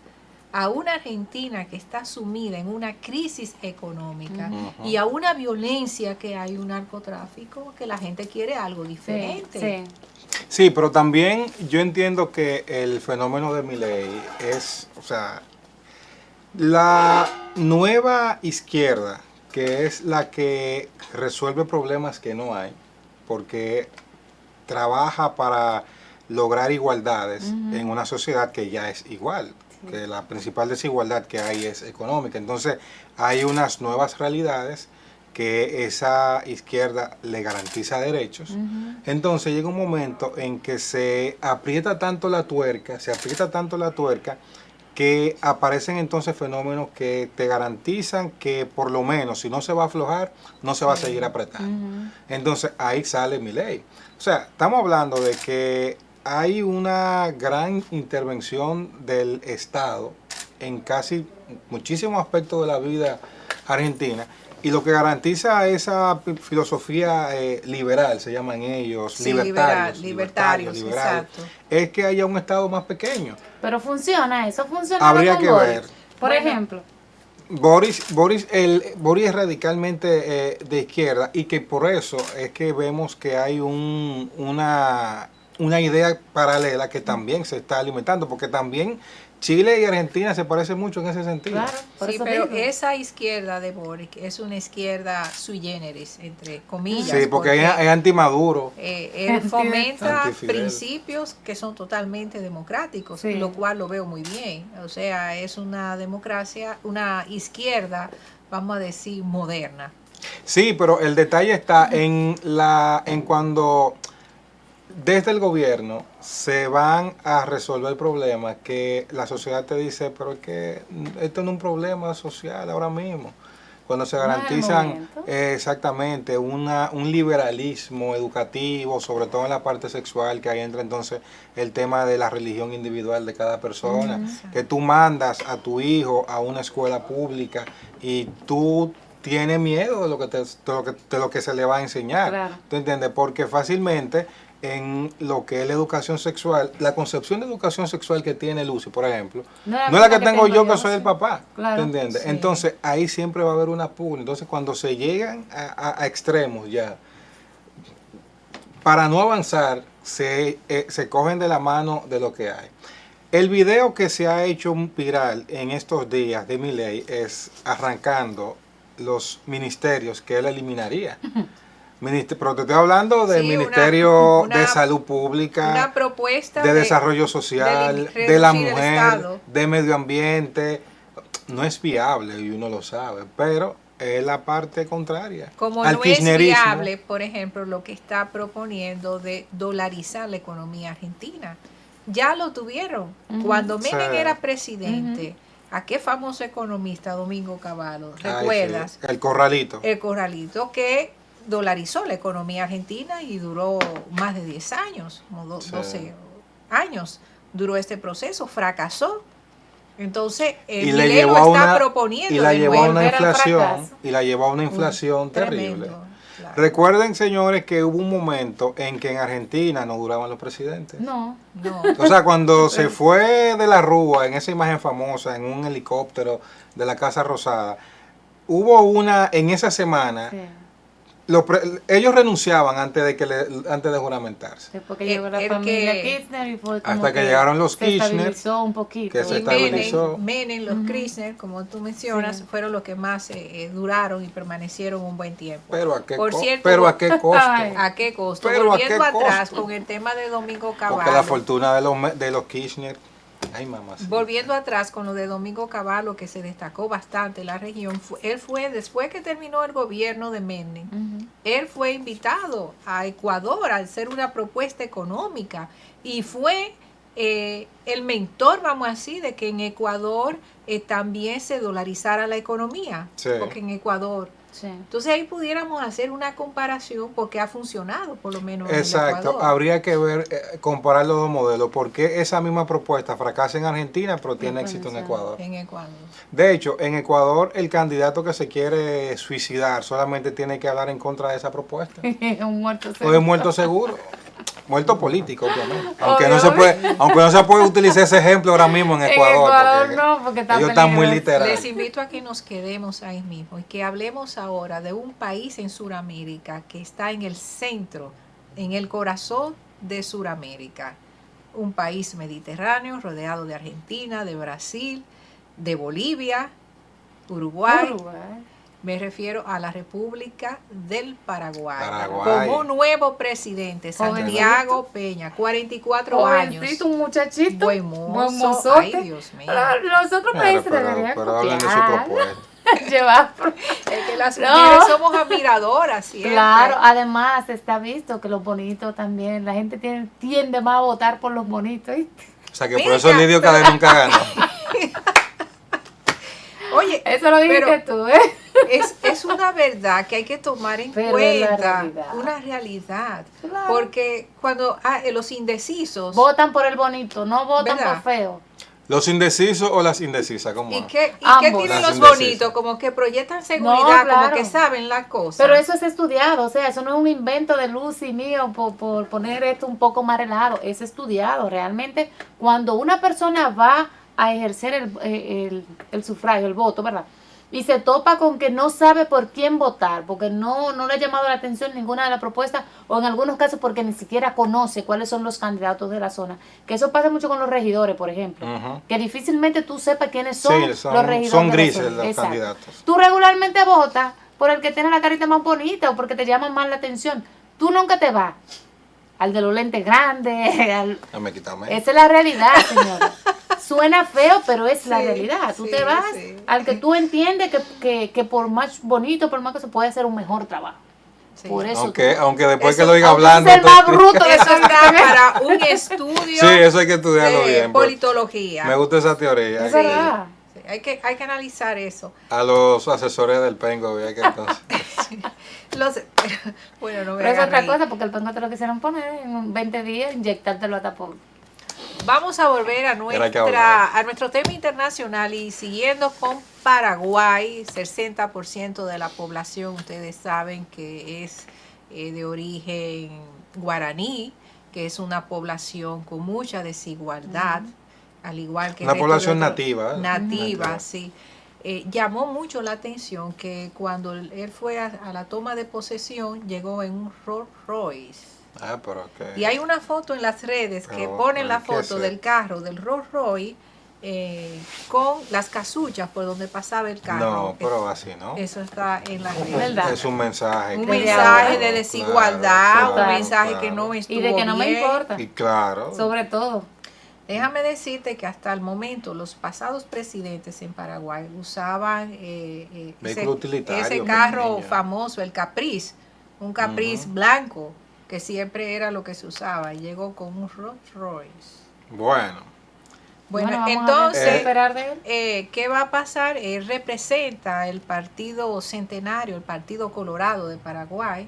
a una Argentina que está sumida en una crisis económica Ujú. y a una violencia que hay, un narcotráfico, que la gente quiere algo Sí, diferente. sí. Sí, pero también yo entiendo que el fenómeno de Milei es, o sea, la nueva izquierda, que es la que resuelve problemas que no hay, porque trabaja para lograr igualdades en una sociedad que ya es igual, que la principal desigualdad que hay es económica. Entonces hay unas nuevas realidades que esa izquierda le garantiza derechos. Entonces llega un momento en que se aprieta tanto la tuerca, que aparecen entonces fenómenos que te garantizan que por lo menos si no se va a aflojar, no se va a seguir apretando. Entonces ahí sale Milei. O sea, estamos hablando de que hay una gran intervención del Estado en casi muchísimos aspectos de la vida argentina. Y lo que garantiza esa filosofía liberal, se llaman ellos, Sí, libertarios, exacto. es que haya un Estado más pequeño. Pero funciona eso, funciona. Habría con que Boris. ver. Por Bueno. ejemplo, Boris es radicalmente de izquierda y que por eso es que vemos que hay una idea paralela que también se está alimentando, porque también Chile y Argentina se parecen mucho en ese sentido. claro, por Sí, eso pero digo. esa izquierda de Boric es una izquierda sui generis, entre comillas. Sí, porque es antimaduro. Él fomenta Antifidel. principios que son totalmente democráticos, Sí. lo cual lo veo muy bien. O sea, es una democracia, una izquierda, vamos a decir, moderna. Sí, pero el detalle está en cuando desde el gobierno se van a resolver problemas que la sociedad te dice, pero es que esto no es un problema social ahora mismo. Cuando se No es el garantizan momento. exactamente un liberalismo educativo, sobre todo en la parte sexual, que ahí entra entonces el tema de la religión individual de cada persona, que tú mandas a tu hijo a una escuela pública y tú tienes miedo de lo que se le va a enseñar. Claro. ¿Tú entiendes? Porque fácilmente en lo que es la educación sexual, la concepción de educación sexual que tiene Lucy, por ejemplo, no es la que tengo yo que soy el papá. Claro. ¿Tú entiendes? Sí. Entonces ahí siempre va a haber una pugna. Entonces cuando se llegan a extremos ya, para no avanzar, se cogen de la mano de lo que hay. El video que se ha hecho viral en estos días de Milei es arrancando los ministerios que él eliminaría. Pero te estoy hablando del Sí, Ministerio una- de Salud Pública, Una propuesta de Desarrollo Social, de la reducir el mujer, Estado. de medio ambiente. No es viable y uno lo sabe, pero es la parte contraria. Como al no es kirchnerismo. viable, por ejemplo, lo que está proponiendo de dolarizar la economía argentina. Ya lo tuvieron. Cuando Menem Sí. era presidente, ¿a qué famoso economista, Domingo Cavallo? Ay, ¿Recuerdas? sí, el corralito. El Corralito, que dolarizó la economía argentina y duró más de 10 años, como Sí. 12 años duró este proceso, fracasó. Entonces, Y el le Milei llevó lo a está una proponiendo y la de llevó a una volver al inflación fracaso. y la llevó a una inflación terrible. tremendo, claro. Recuerden, señores, que hubo un momento en que en Argentina no duraban los presidentes. No, No. O sea, cuando se fue de la Rúa, en esa imagen famosa, en un helicóptero de la Casa Rosada, hubo en esa semana, sí. ellos renunciaban antes de juramentarse. Después que llegó la familia Kirchner y fue como hasta que llegaron los se Kirchner, estabilizó un poquito. que se Y estabilizó. Menem, los Kirchner, como tú mencionas, Sí. fueron los que más duraron y permanecieron un buen tiempo. Pero a qué Por cierto, pero a qué costo. Ay. ¿A qué costo? Pero ¿a qué Volviendo atrás costo? con el tema de Domingo Porque la Cavallo. fortuna de los Kirchner. Ay, mamá. Sí. Volviendo atrás con lo de Domingo Cavallo, que se destacó bastante en la región, él fue, después que terminó el gobierno de Menem, Ujú. él fue invitado a Ecuador al ser una propuesta económica y fue el mentor, vamos así, de que en Ecuador también se dolarizara la economía, Sí. porque en Ecuador. Sí. Entonces ahí pudiéramos hacer una comparación porque ha funcionado, por lo menos en el Exacto, Ecuador. habría que ver, comparar los dos modelos, porque esa misma propuesta fracasa en Argentina, pero tiene éxito en Ecuador. En Ecuador. De hecho, en Ecuador el candidato que se quiere suicidar solamente tiene que hablar en contra de esa propuesta. Un muerto O es seguro. muerto seguro. Muerto político, obviamente. Aunque no se puede utilizar ese ejemplo ahora mismo en Ecuador. Porque está ellos están muy peligroso. literales. Les invito a que nos quedemos ahí mismo y que hablemos ahora de un país en Sudamérica que está en el centro, en el corazón de Sudamérica. Un país mediterráneo rodeado de Argentina, de Brasil, de Bolivia, Uruguay. Uruguay. Me refiero a la República del Paraguay. Paraguay. Con un nuevo presidente, Santiago Peña, 44 años. Jovencito, un muchachito. Buen mozo. Buen mozote. Ay, Dios mío. Los otros países deberían Pero hablen de su copiar. propuesta. Llevar. Es que las No. mujeres somos admiradoras siempre. Claro, además está visto que los bonitos también, la gente tiende más a votar por los bonitos, ¿viste? O sea que por Mira, eso Lidio pero- Cadena nunca ganó. Oye, Eso lo dijiste pero tú, ¿eh? es una verdad que hay que tomar en Pero es la cuenta, realidad. una realidad. Claro. Porque cuando los indecisos, Votan por el bonito, no votan ¿Verdad? por feo. ¿Los indecisos o las indecisas? ¿Cómo? ¿y qué Ambos. tienen Las los indecisas. bonitos? Como que proyectan seguridad, No, como claro. que saben las cosas. Pero eso es estudiado, o sea, eso no es un invento de Lucy mío por poner esto un poco más relajado, es estudiado. Realmente, cuando una persona va a ejercer el sufragio, el voto, ¿verdad? Y se topa con que no sabe por quién votar, porque no le ha llamado la atención ninguna de las propuestas, o en algunos casos porque ni siquiera conoce cuáles son los candidatos de la zona. Que eso pasa mucho con los regidores, por ejemplo. Ujú. Que difícilmente tú sepas quiénes son, Sí, los son regidores. de la grises zona. los Exacto. candidatos. Tú regularmente votas por el que tiene la carita más bonita o porque te llama más la atención. Tú nunca te vas al de los lentes grandes. Ya me quitame. Esa es la realidad, señora. Suena feo, pero es la Sí, realidad. Tú sí, te vas sí. al que tú entiendes que por más bonito, por más que se puede hacer un mejor trabajo. Sí. Por eso. Aunque después Eso- que lo diga aunque hablando. es el más te- bruto de Eso está para un estudio Sí, eso hay que estudiarlo de bien. pues. politología. Me gusta esa teoría. Es verdad. Sí, hay que analizar eso. A los asesores del Pengo, había que entonces. Bueno, no me Pero es hagas otra reír. cosa, porque el pengo te lo quisieron poner en 20 días, inyectártelo hasta por. Vamos a volver a Era que hablar. a nuestro tema internacional y siguiendo con Paraguay, 60% de la población, ustedes saben que es de origen guaraní, que es una población con mucha desigualdad, al igual que Una el resto población de nativa, ¿eh? Nativa, Nativa. sí. Llamó mucho la atención que cuando él fue a la toma de posesión, llegó en un Rolls Royce. Ah, pero ok. Y hay una foto en las redes que Pero, ponen la ¿qué foto es del esto? carro del Rolls Royce con las casuchas por donde pasaba el carro. No, pero así, ¿no? Eso está en las redes. ¿Verdad? Es un mensaje. Un que- mensaje de Claro, desigualdad, claro, un mensaje claro. que no estuvo Y de que no me bien. importa. Y claro. Sobre todo. Déjame decirte que hasta el momento los pasados presidentes en Paraguay usaban Vehículo utilitario, ese mi carro niña. famoso, el Caprice, un Caprice Ujú. blanco, que siempre era lo que se usaba, y llegó con un Rolls Royce. Bueno, Bueno, vamos a ver entonces, qué esperar de él. ¿qué va a pasar? Él representa el partido centenario, el Partido Colorado de Paraguay,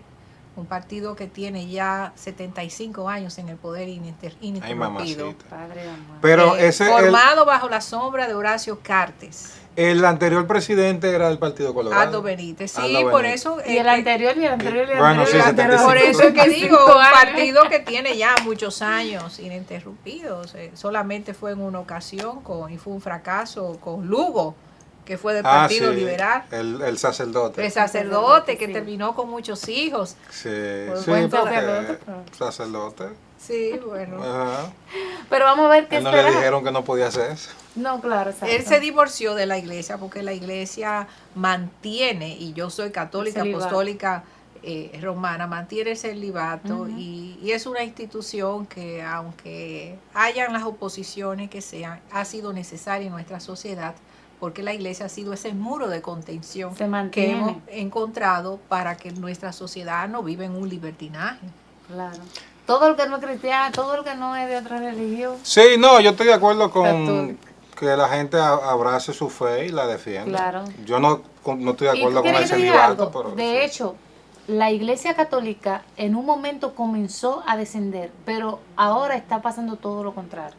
un partido que tiene ya 75 años en el poder ay, ininterrumpido. mamacita. Padre de amor. Pero Formado bajo la sombra de Horacio Cartes, el anterior presidente era del Partido Colorado. Aldo Benítez. Sí, Aldo por Benítez. eso. Y el anterior, y el anterior, y el Bueno, anterior. sí, y el anterior. 75. Por eso es que digo, 75 un años. partido que tiene ya muchos años ininterrumpidos. Solamente fue en una ocasión y fue un fracaso con Lugo, que fue del Partido sí, Liberal. El sacerdote. El sacerdote que Sí. terminó con muchos hijos. Sí, Pues sí, buen porque sacerdote. sacerdote. Sí, bueno. Ajá. Pero vamos a ver qué Él no le espera. dijeron que no podía hacer eso. No, claro, exacto. Él se divorció de la iglesia porque la iglesia mantiene, y yo soy católica, Celibato. apostólica romana, mantiene el celibato Ujú. y es una institución que, aunque hayan las oposiciones que sean, ha sido necesaria en nuestra sociedad porque la iglesia ha sido ese muro de contención Se que mantiene. hemos encontrado para que nuestra sociedad no viva en un libertinaje. Claro. Todo el que no es cristiano, todo el que no es de otra religión. Sí, no, yo estoy de acuerdo con Católica. que la gente abrace su fe y la defienda. Claro. Yo no estoy de ¿Y acuerdo tú con quieres el que te diga celibato, algo? pero De sí. hecho, la Iglesia Católica en un momento comenzó a descender, pero ahora está pasando todo lo contrario.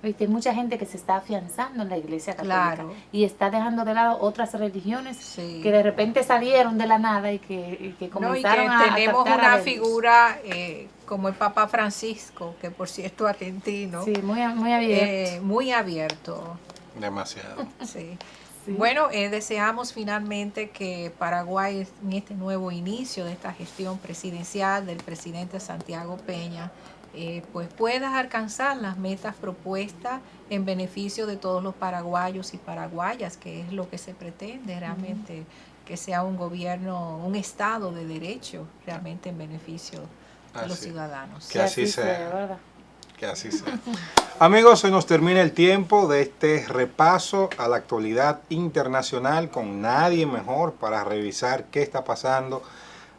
¿Viste? Hay mucha gente que se está afianzando en la Iglesia Católica Claro. y está dejando de lado otras religiones Sí. que de repente salieron de la nada y que No, y que comenzaron a tenemos captar a una Dios. figura como el Papa Francisco, que por cierto argentino, Sí, muy abierto. muy abierto. Demasiado. Sí. Sí. Bueno, deseamos finalmente que Paraguay, en este nuevo inicio de esta gestión presidencial del presidente Santiago Peña, pues pueda alcanzar las metas propuestas en beneficio de todos los paraguayos y paraguayas, que es lo que se pretende realmente, que sea un gobierno, un Estado de derecho realmente en beneficio de los Así. ciudadanos. Que así sea. ¿Verdad? Que así sea. Amigos, se nos termina el tiempo de este repaso a la actualidad internacional con nadie mejor para revisar qué está pasando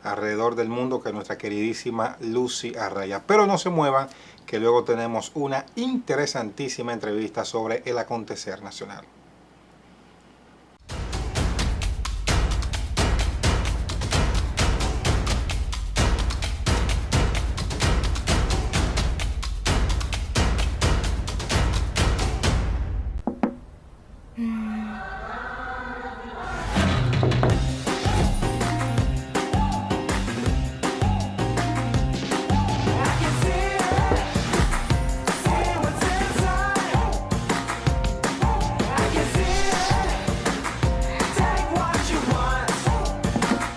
alrededor del mundo que nuestra queridísima Lucy Arraya. Pero no se muevan, que luego tenemos una interesantísima entrevista sobre el acontecer nacional.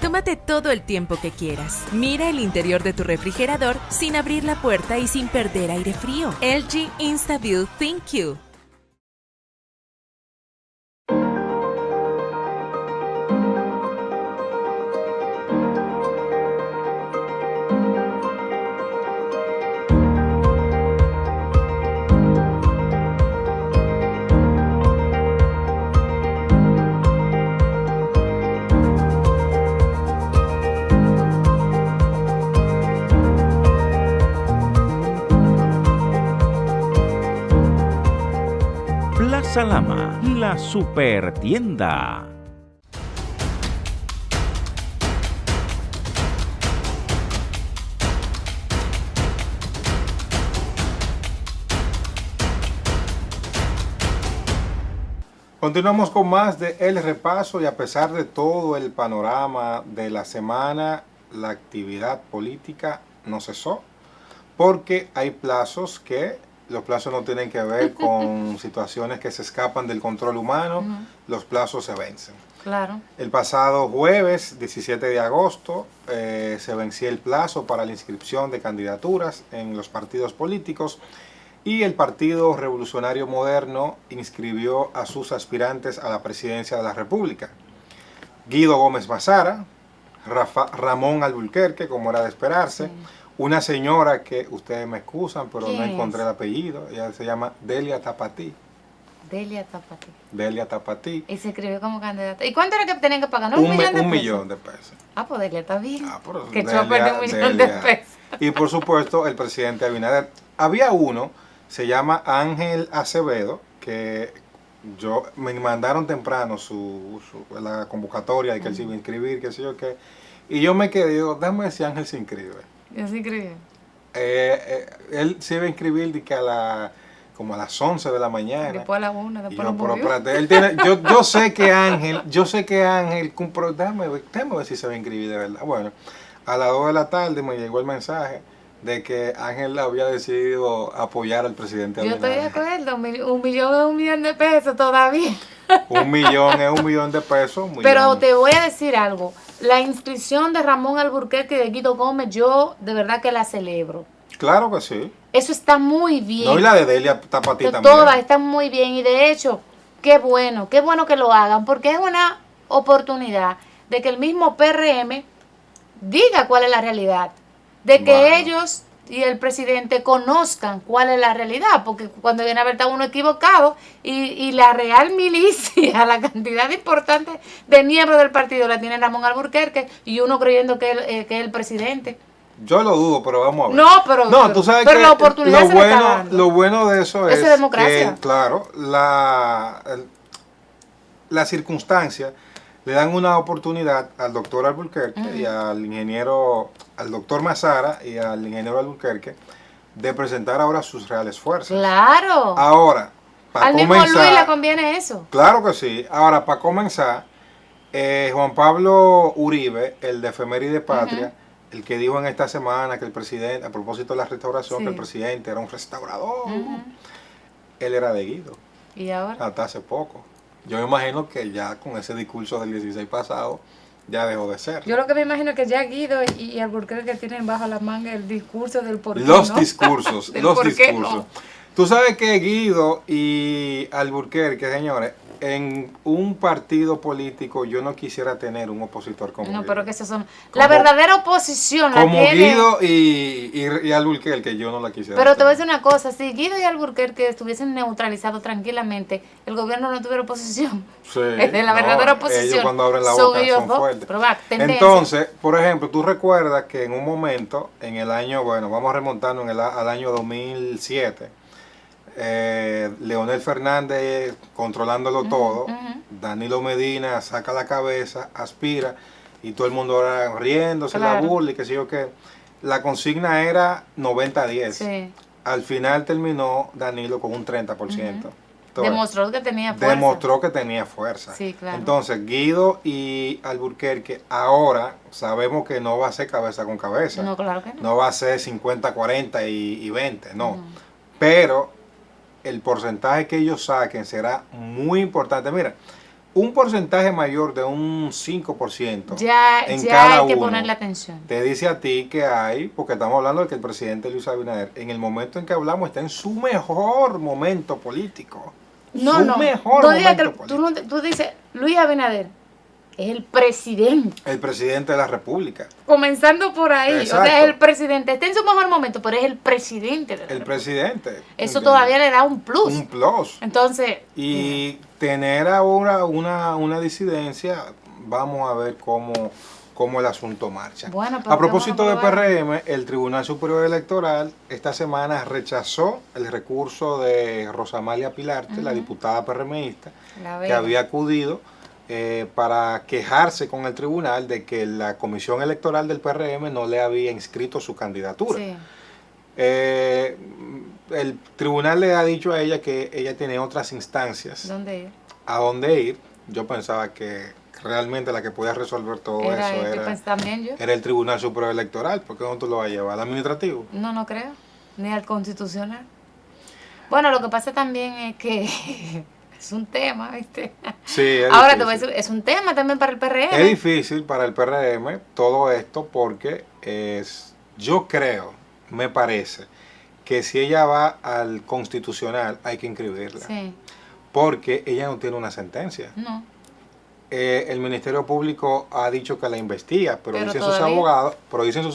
Tómate todo el tiempo que quieras. Mira el interior de tu refrigerador sin abrir la puerta y sin perder aire frío. LG InstaView ThinQ. Plaza Lama, la super tienda. Continuamos con más de El Repaso y a pesar de todo el panorama de la semana, la actividad política no cesó porque hay plazos que los plazos no tienen que ver con situaciones que se escapan del control humano, los plazos se vencen. Claro. El pasado jueves 17 de agosto se vencía el plazo para la inscripción de candidaturas en los partidos políticos y el Partido Revolucionario Moderno inscribió a sus aspirantes a la presidencia de la República. Guido Gómez Mazara, Ramón Alburquerque, como era de esperarse, Sí. una señora que ustedes me excusan, pero no ¿Quién encontré es? el apellido, ella se llama Delia Tapatí. Delia Tapati. Delia Tapatí. Y se escribió como candidata. ¿Y cuánto era que tenían que pagar? ¿No? Un millón de pesos? millón de pesos. Ah, pues Delia está bien. Ah, pero Que Delia- chopper de un millón de Delia. pesos. Y por supuesto el presidente Abinader. Había uno, se llama Ángel Acevedo, que me mandaron temprano la convocatoria de que él se iba a inscribir, qué sé yo qué. Y yo me quedé, digo, déjame ver si Ángel se inscribe. Yo sí escribí. Él se iba a inscribir de que como a las 11 de la mañana. Después a la 1, Y después yo, lo pero movió. espérate, él tiene, yo sé que Ángel compró, déjame ver si se va a inscribir de verdad. Bueno, a las 2 de la tarde me llegó el mensaje, de que Ángel había decidido apoyar al presidente Yo estoy de Abinader. acuerdo, un millón es un millón de pesos todavía. $1 millón es $1 millón de pesos. Pero te voy a decir algo, la inscripción de Ramón Alburquerque y de Guido Gómez, yo de verdad que la celebro. Claro que sí. Eso está muy bien. No, y la de Delia Tapatí también. Todas están muy bien y de hecho, qué bueno que lo hagan, porque es una oportunidad de que el mismo PRM diga cuál es la realidad, de que Bueno. ellos y el presidente conozcan cuál es la realidad, porque cuando viene a ver está uno equivocado y la real milicia, la cantidad importante de miembros del partido la tiene Ramón Alburquerque y uno creyendo que es el presidente. Yo lo dudo, pero vamos a ver. No, pero tú sabes pero que la oportunidad se le está dando. lo bueno de eso Eso es es democracia. que, claro, la circunstancia le dan una oportunidad al doctor Alburquerque y al doctor Mazara y al ingeniero Alburquerque de presentar ahora sus reales fuerzas. Claro. Ahora, para Al mismo comenzar, Luis le conviene eso. claro que sí. Ahora, para comenzar, Juan Pablo Uribe, el de Efeméride Patria, el que dijo en esta semana que el presidente, a propósito de la restauración, Sí. que el presidente era un restaurador, Ujú. él era de Guido, Y ahora. hasta hace poco. Yo me imagino que ya con ese discurso del 16 pasado, ya dejó de ser. Yo lo que me imagino es que ya Guido y Alburquerque tienen bajo la manga el discurso del por qué Los no. discursos, Del los por qué discursos. no. Tú sabes que Guido y Alburquerque, señores, en un partido político yo no quisiera tener un opositor como No, Guido. pero que esos son. Como- La verdadera oposición la Como tiene. Guido y Alburquerque, yo no la quisiera Pero te voy a tener. decir una cosa, si Guido y Alburquerque estuviesen neutralizados tranquilamente, el gobierno no tuviera oposición. Sí, De la verdadera oposición. Ellos cuando abren la son boca ellos son dos. fuertes. Pero va, tendencia. Entonces, por ejemplo, tú recuerdas que en un momento, en el año, bueno, vamos remontando al año 2007, Leonel Fernández controlándolo todo, ujú. Danilo Medina saca la cabeza, aspira, y todo el mundo ahora riéndose, la Claro. burla y qué sé yo qué. La consigna era 90-10. Sí. Al final terminó Danilo con un 30%. Entonces, Demostró que tenía fuerza. demostró que tenía fuerza. Sí, claro. Entonces, Guido y Alburquerque ahora sabemos que no va a ser cabeza con cabeza. No, claro que no. No va a ser 50-40 y 20, no. No. Pero el porcentaje que ellos saquen será muy importante. Mira, un porcentaje mayor de un 5% Ya en hay cada que uno ponerle atención. te dice a ti que hay, porque estamos hablando de que el presidente Luis Abinader, en el momento en que hablamos, está en su mejor momento político. No, su no. mejor No digas momento que político. tú dices, Luis Abinader es el presidente. El presidente de la República. Comenzando por ahí. O Exacto. sea, es el presidente. Está en su mejor momento, pero es el presidente de la El República. presidente. Eso ¿entiendes? todavía le da un plus. Un plus. Entonces, Y tener ahora una disidencia, vamos a ver cómo el asunto marcha. Bueno, pero A propósito qué de bueno que lo PRM, el Tribunal Superior Electoral esta semana rechazó el recurso de Rosamalia Pilarte, la diputada PRMista, la que veo. había acudido para quejarse con el tribunal de que la comisión electoral del PRM no le había inscrito su candidatura. Sí. El tribunal le ha dicho a ella que ella tiene otras instancias ¿Dónde ir? a dónde ir. Yo pensaba que realmente la que podía resolver todo Era eso el que pues, también yo. era el Tribunal Superior Electoral. ¿Por qué no tú lo vas a llevar al administrativo? No creo. Ni al constitucional. Bueno, lo que pasa también es que es un tema, ¿viste? Sí, es Ahora te voy a difícil. decir, es un tema también para el PRM. Es difícil para el PRM todo esto porque yo creo, me parece, que si ella va al constitucional hay que inscribirla. Sí, Porque ella no tiene una sentencia. no. El Ministerio Público ha dicho que la investiga, pero dicen sus todavía.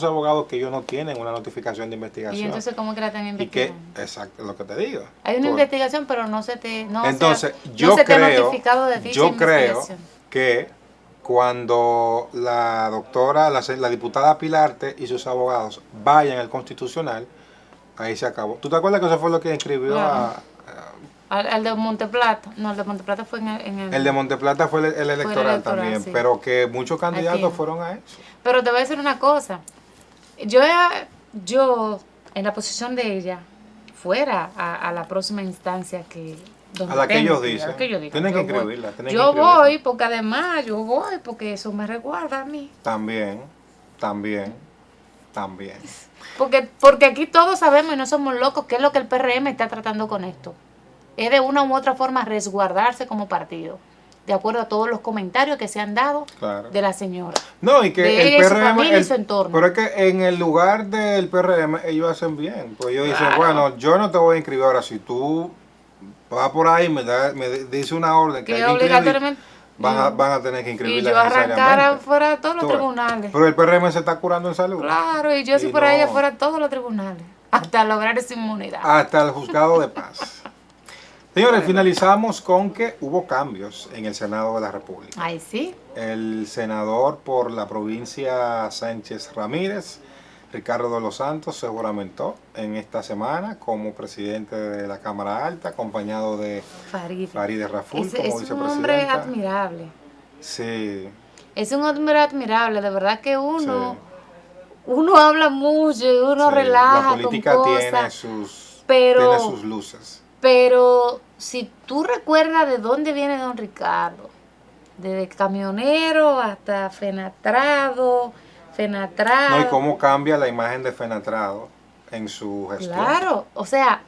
abogados que ellos no tienen una notificación de investigación. Y entonces, ¿cómo que la están Y que, investigando? exacto, es lo que te digo. Hay una Por- investigación, pero no se te... No, Entonces, o sea, yo no se te ha creo, notificado de dicha yo creo investigación. que cuando la doctora, la diputada Pilarte y sus abogados vayan al Constitucional, ahí se acabó. ¿Tú te acuerdas que eso fue lo que inscribió Claro. Al de Monteplata. No, el de Monteplata fue en el... el de Monteplata fue el electoral, electoral, también, sí. pero que muchos candidatos Aquí. fueron a eso. Pero te voy a decir una cosa. Yo en la posición de ella, fuera a la próxima instancia que... donde A la que tengo ellos ir, a dicen. la que ellos digan, Tienen que yo voy. inscribirla, tienen que Yo inscribirse. voy, porque además yo voy, porque eso me resguarda a mí. También. también. Porque aquí todos sabemos y no somos locos qué es lo que el PRM está tratando con esto. Es de una u otra forma resguardarse como partido, de acuerdo a todos los comentarios que se han dado Claro. de la señora. No, y que De el ella y su PRM, familia y su entorno. pero es que en el lugar del PRM ellos hacen bien, pues ellos dicen, Claro. bueno, yo no te voy a inscribir ahora, si tú vas por ahí me dice una orden que Que hay que inscribir, obligatoriamente van a tener que y inscribirla yo arrancara necesariamente. fuera de todos los Tú ves. tribunales. Pero el PRM se está curando en salud. Claro, y yo si Y por ahí no- fuera de todos los tribunales, hasta lograr esa inmunidad. Hasta el juzgado de paz. Señores, finalizamos con que hubo cambios en el Senado de la República. Ay, sí. El senador por la provincia Sánchez Ramírez, Ricardo de los Santos, se juramentó en esta semana como presidente de la Cámara Alta, acompañado de Farideh Raful como Es un hombre vicepresidenta. admirable. Sí, Es un hombre admirable, de verdad que sí. uno habla mucho y uno Sí, relaja la política con tiene cosas, sus, pero- tiene sus luces. pero si tú recuerdas de dónde viene don Ricardo, desde camionero hasta fenatrado, No, y cómo cambia la imagen de Fenatrado en su gestión. claro, o sea,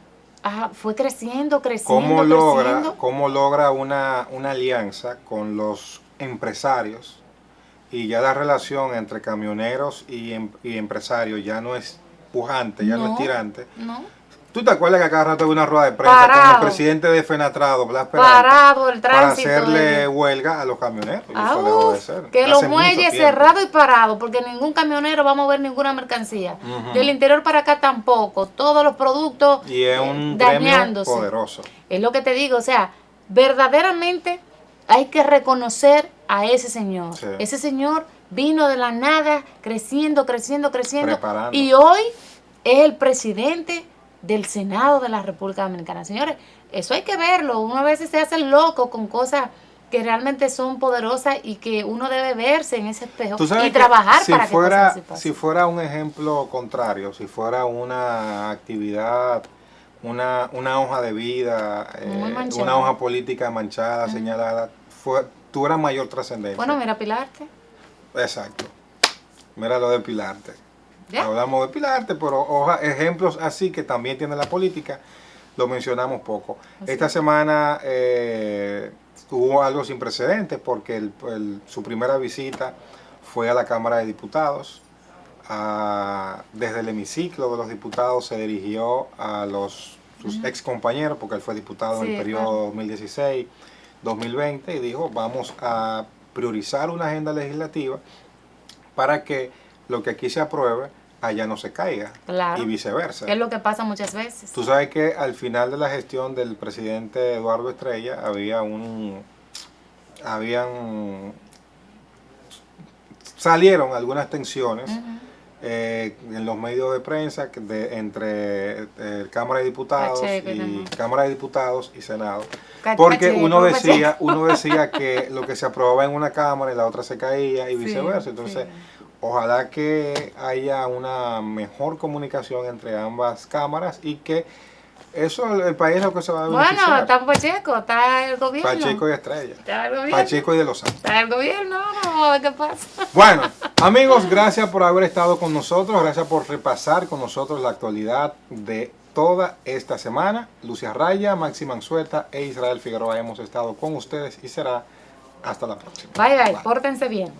fue creciendo, creciendo, Cómo logra una alianza con los empresarios, y ya la relación entre camioneros y empresarios ya no es pujante, ya no es tirante. No, ¿Tú te acuerdas que acá rato hubo una rueda de prensa con Parado. el presidente de Fenatrado, Blas Peralta, parado el para tránsito. hacerle huelga a los camioneros? Y eso dejó de ser. Que Hace los mucho muelles tiempo. cerrados y parados, porque ningún camionero va a mover ninguna mercancía. Ujú. Del interior para acá tampoco. Todos los productos Y es un gremio dañándose. poderoso. Es lo que te digo, o sea, verdaderamente hay que reconocer a ese señor. Sí. Ese señor vino de la nada, creciendo, creciendo, creciendo. Preparando. Y hoy es el presidente del Senado de la República Dominicana. Señores, eso hay que verlo. Uno a veces se hace loco con cosas que realmente son poderosas y que uno debe verse en ese espejo Tú sabes y que trabajar si para que fuera, cosas así pasen. si fuera un ejemplo contrario, si fuera una actividad, una hoja de vida, Muy manchada. una hoja política manchada, señalada, tuviera mayor trascendencia. Bueno, mira, Pilarte. Exacto. Mira lo de Pilarte. ¿Ya? Hablamos de Pilarte, pero ejemplos así que también tiene la política, lo mencionamos poco. Así Esta es. semana hubo algo sin precedentes porque su primera visita fue a la Cámara de Diputados. Desde el hemiciclo de los diputados se dirigió a sus ex compañeros, porque él fue diputado en Sí, el periodo claro. 2016-2020, y dijo, vamos a priorizar una agenda legislativa para que lo que aquí se apruebe allá no se caiga, Claro. y viceversa. Es lo que pasa muchas veces. Tú sabes que al final de la gestión del presidente Eduardo Estrella salieron algunas tensiones en los medios de prensa entre Cámara de Diputados Pacheco y y demás. Cámara de Diputados y Senado, Pacheco, porque uno Pacheco. decía que lo que se aprobaba en una cámara y la otra se caía y Sí, viceversa. Entonces, sí. ojalá que haya una mejor comunicación entre ambas cámaras y que eso el país es lo que se va a Bueno, beneficiar. está Pacheco, está el gobierno. Pacheco y Estrella. Está el gobierno. Pacheco y de los Santos. Está el gobierno, vamos a ver qué pasa. Bueno, amigos, gracias por haber estado con nosotros, gracias por repasar con nosotros la actualidad de toda esta semana. Lucia Raya, Máxima Anzueta e Israel Figueroa hemos estado con ustedes y será hasta la próxima. Bye, bye, pórtense bien.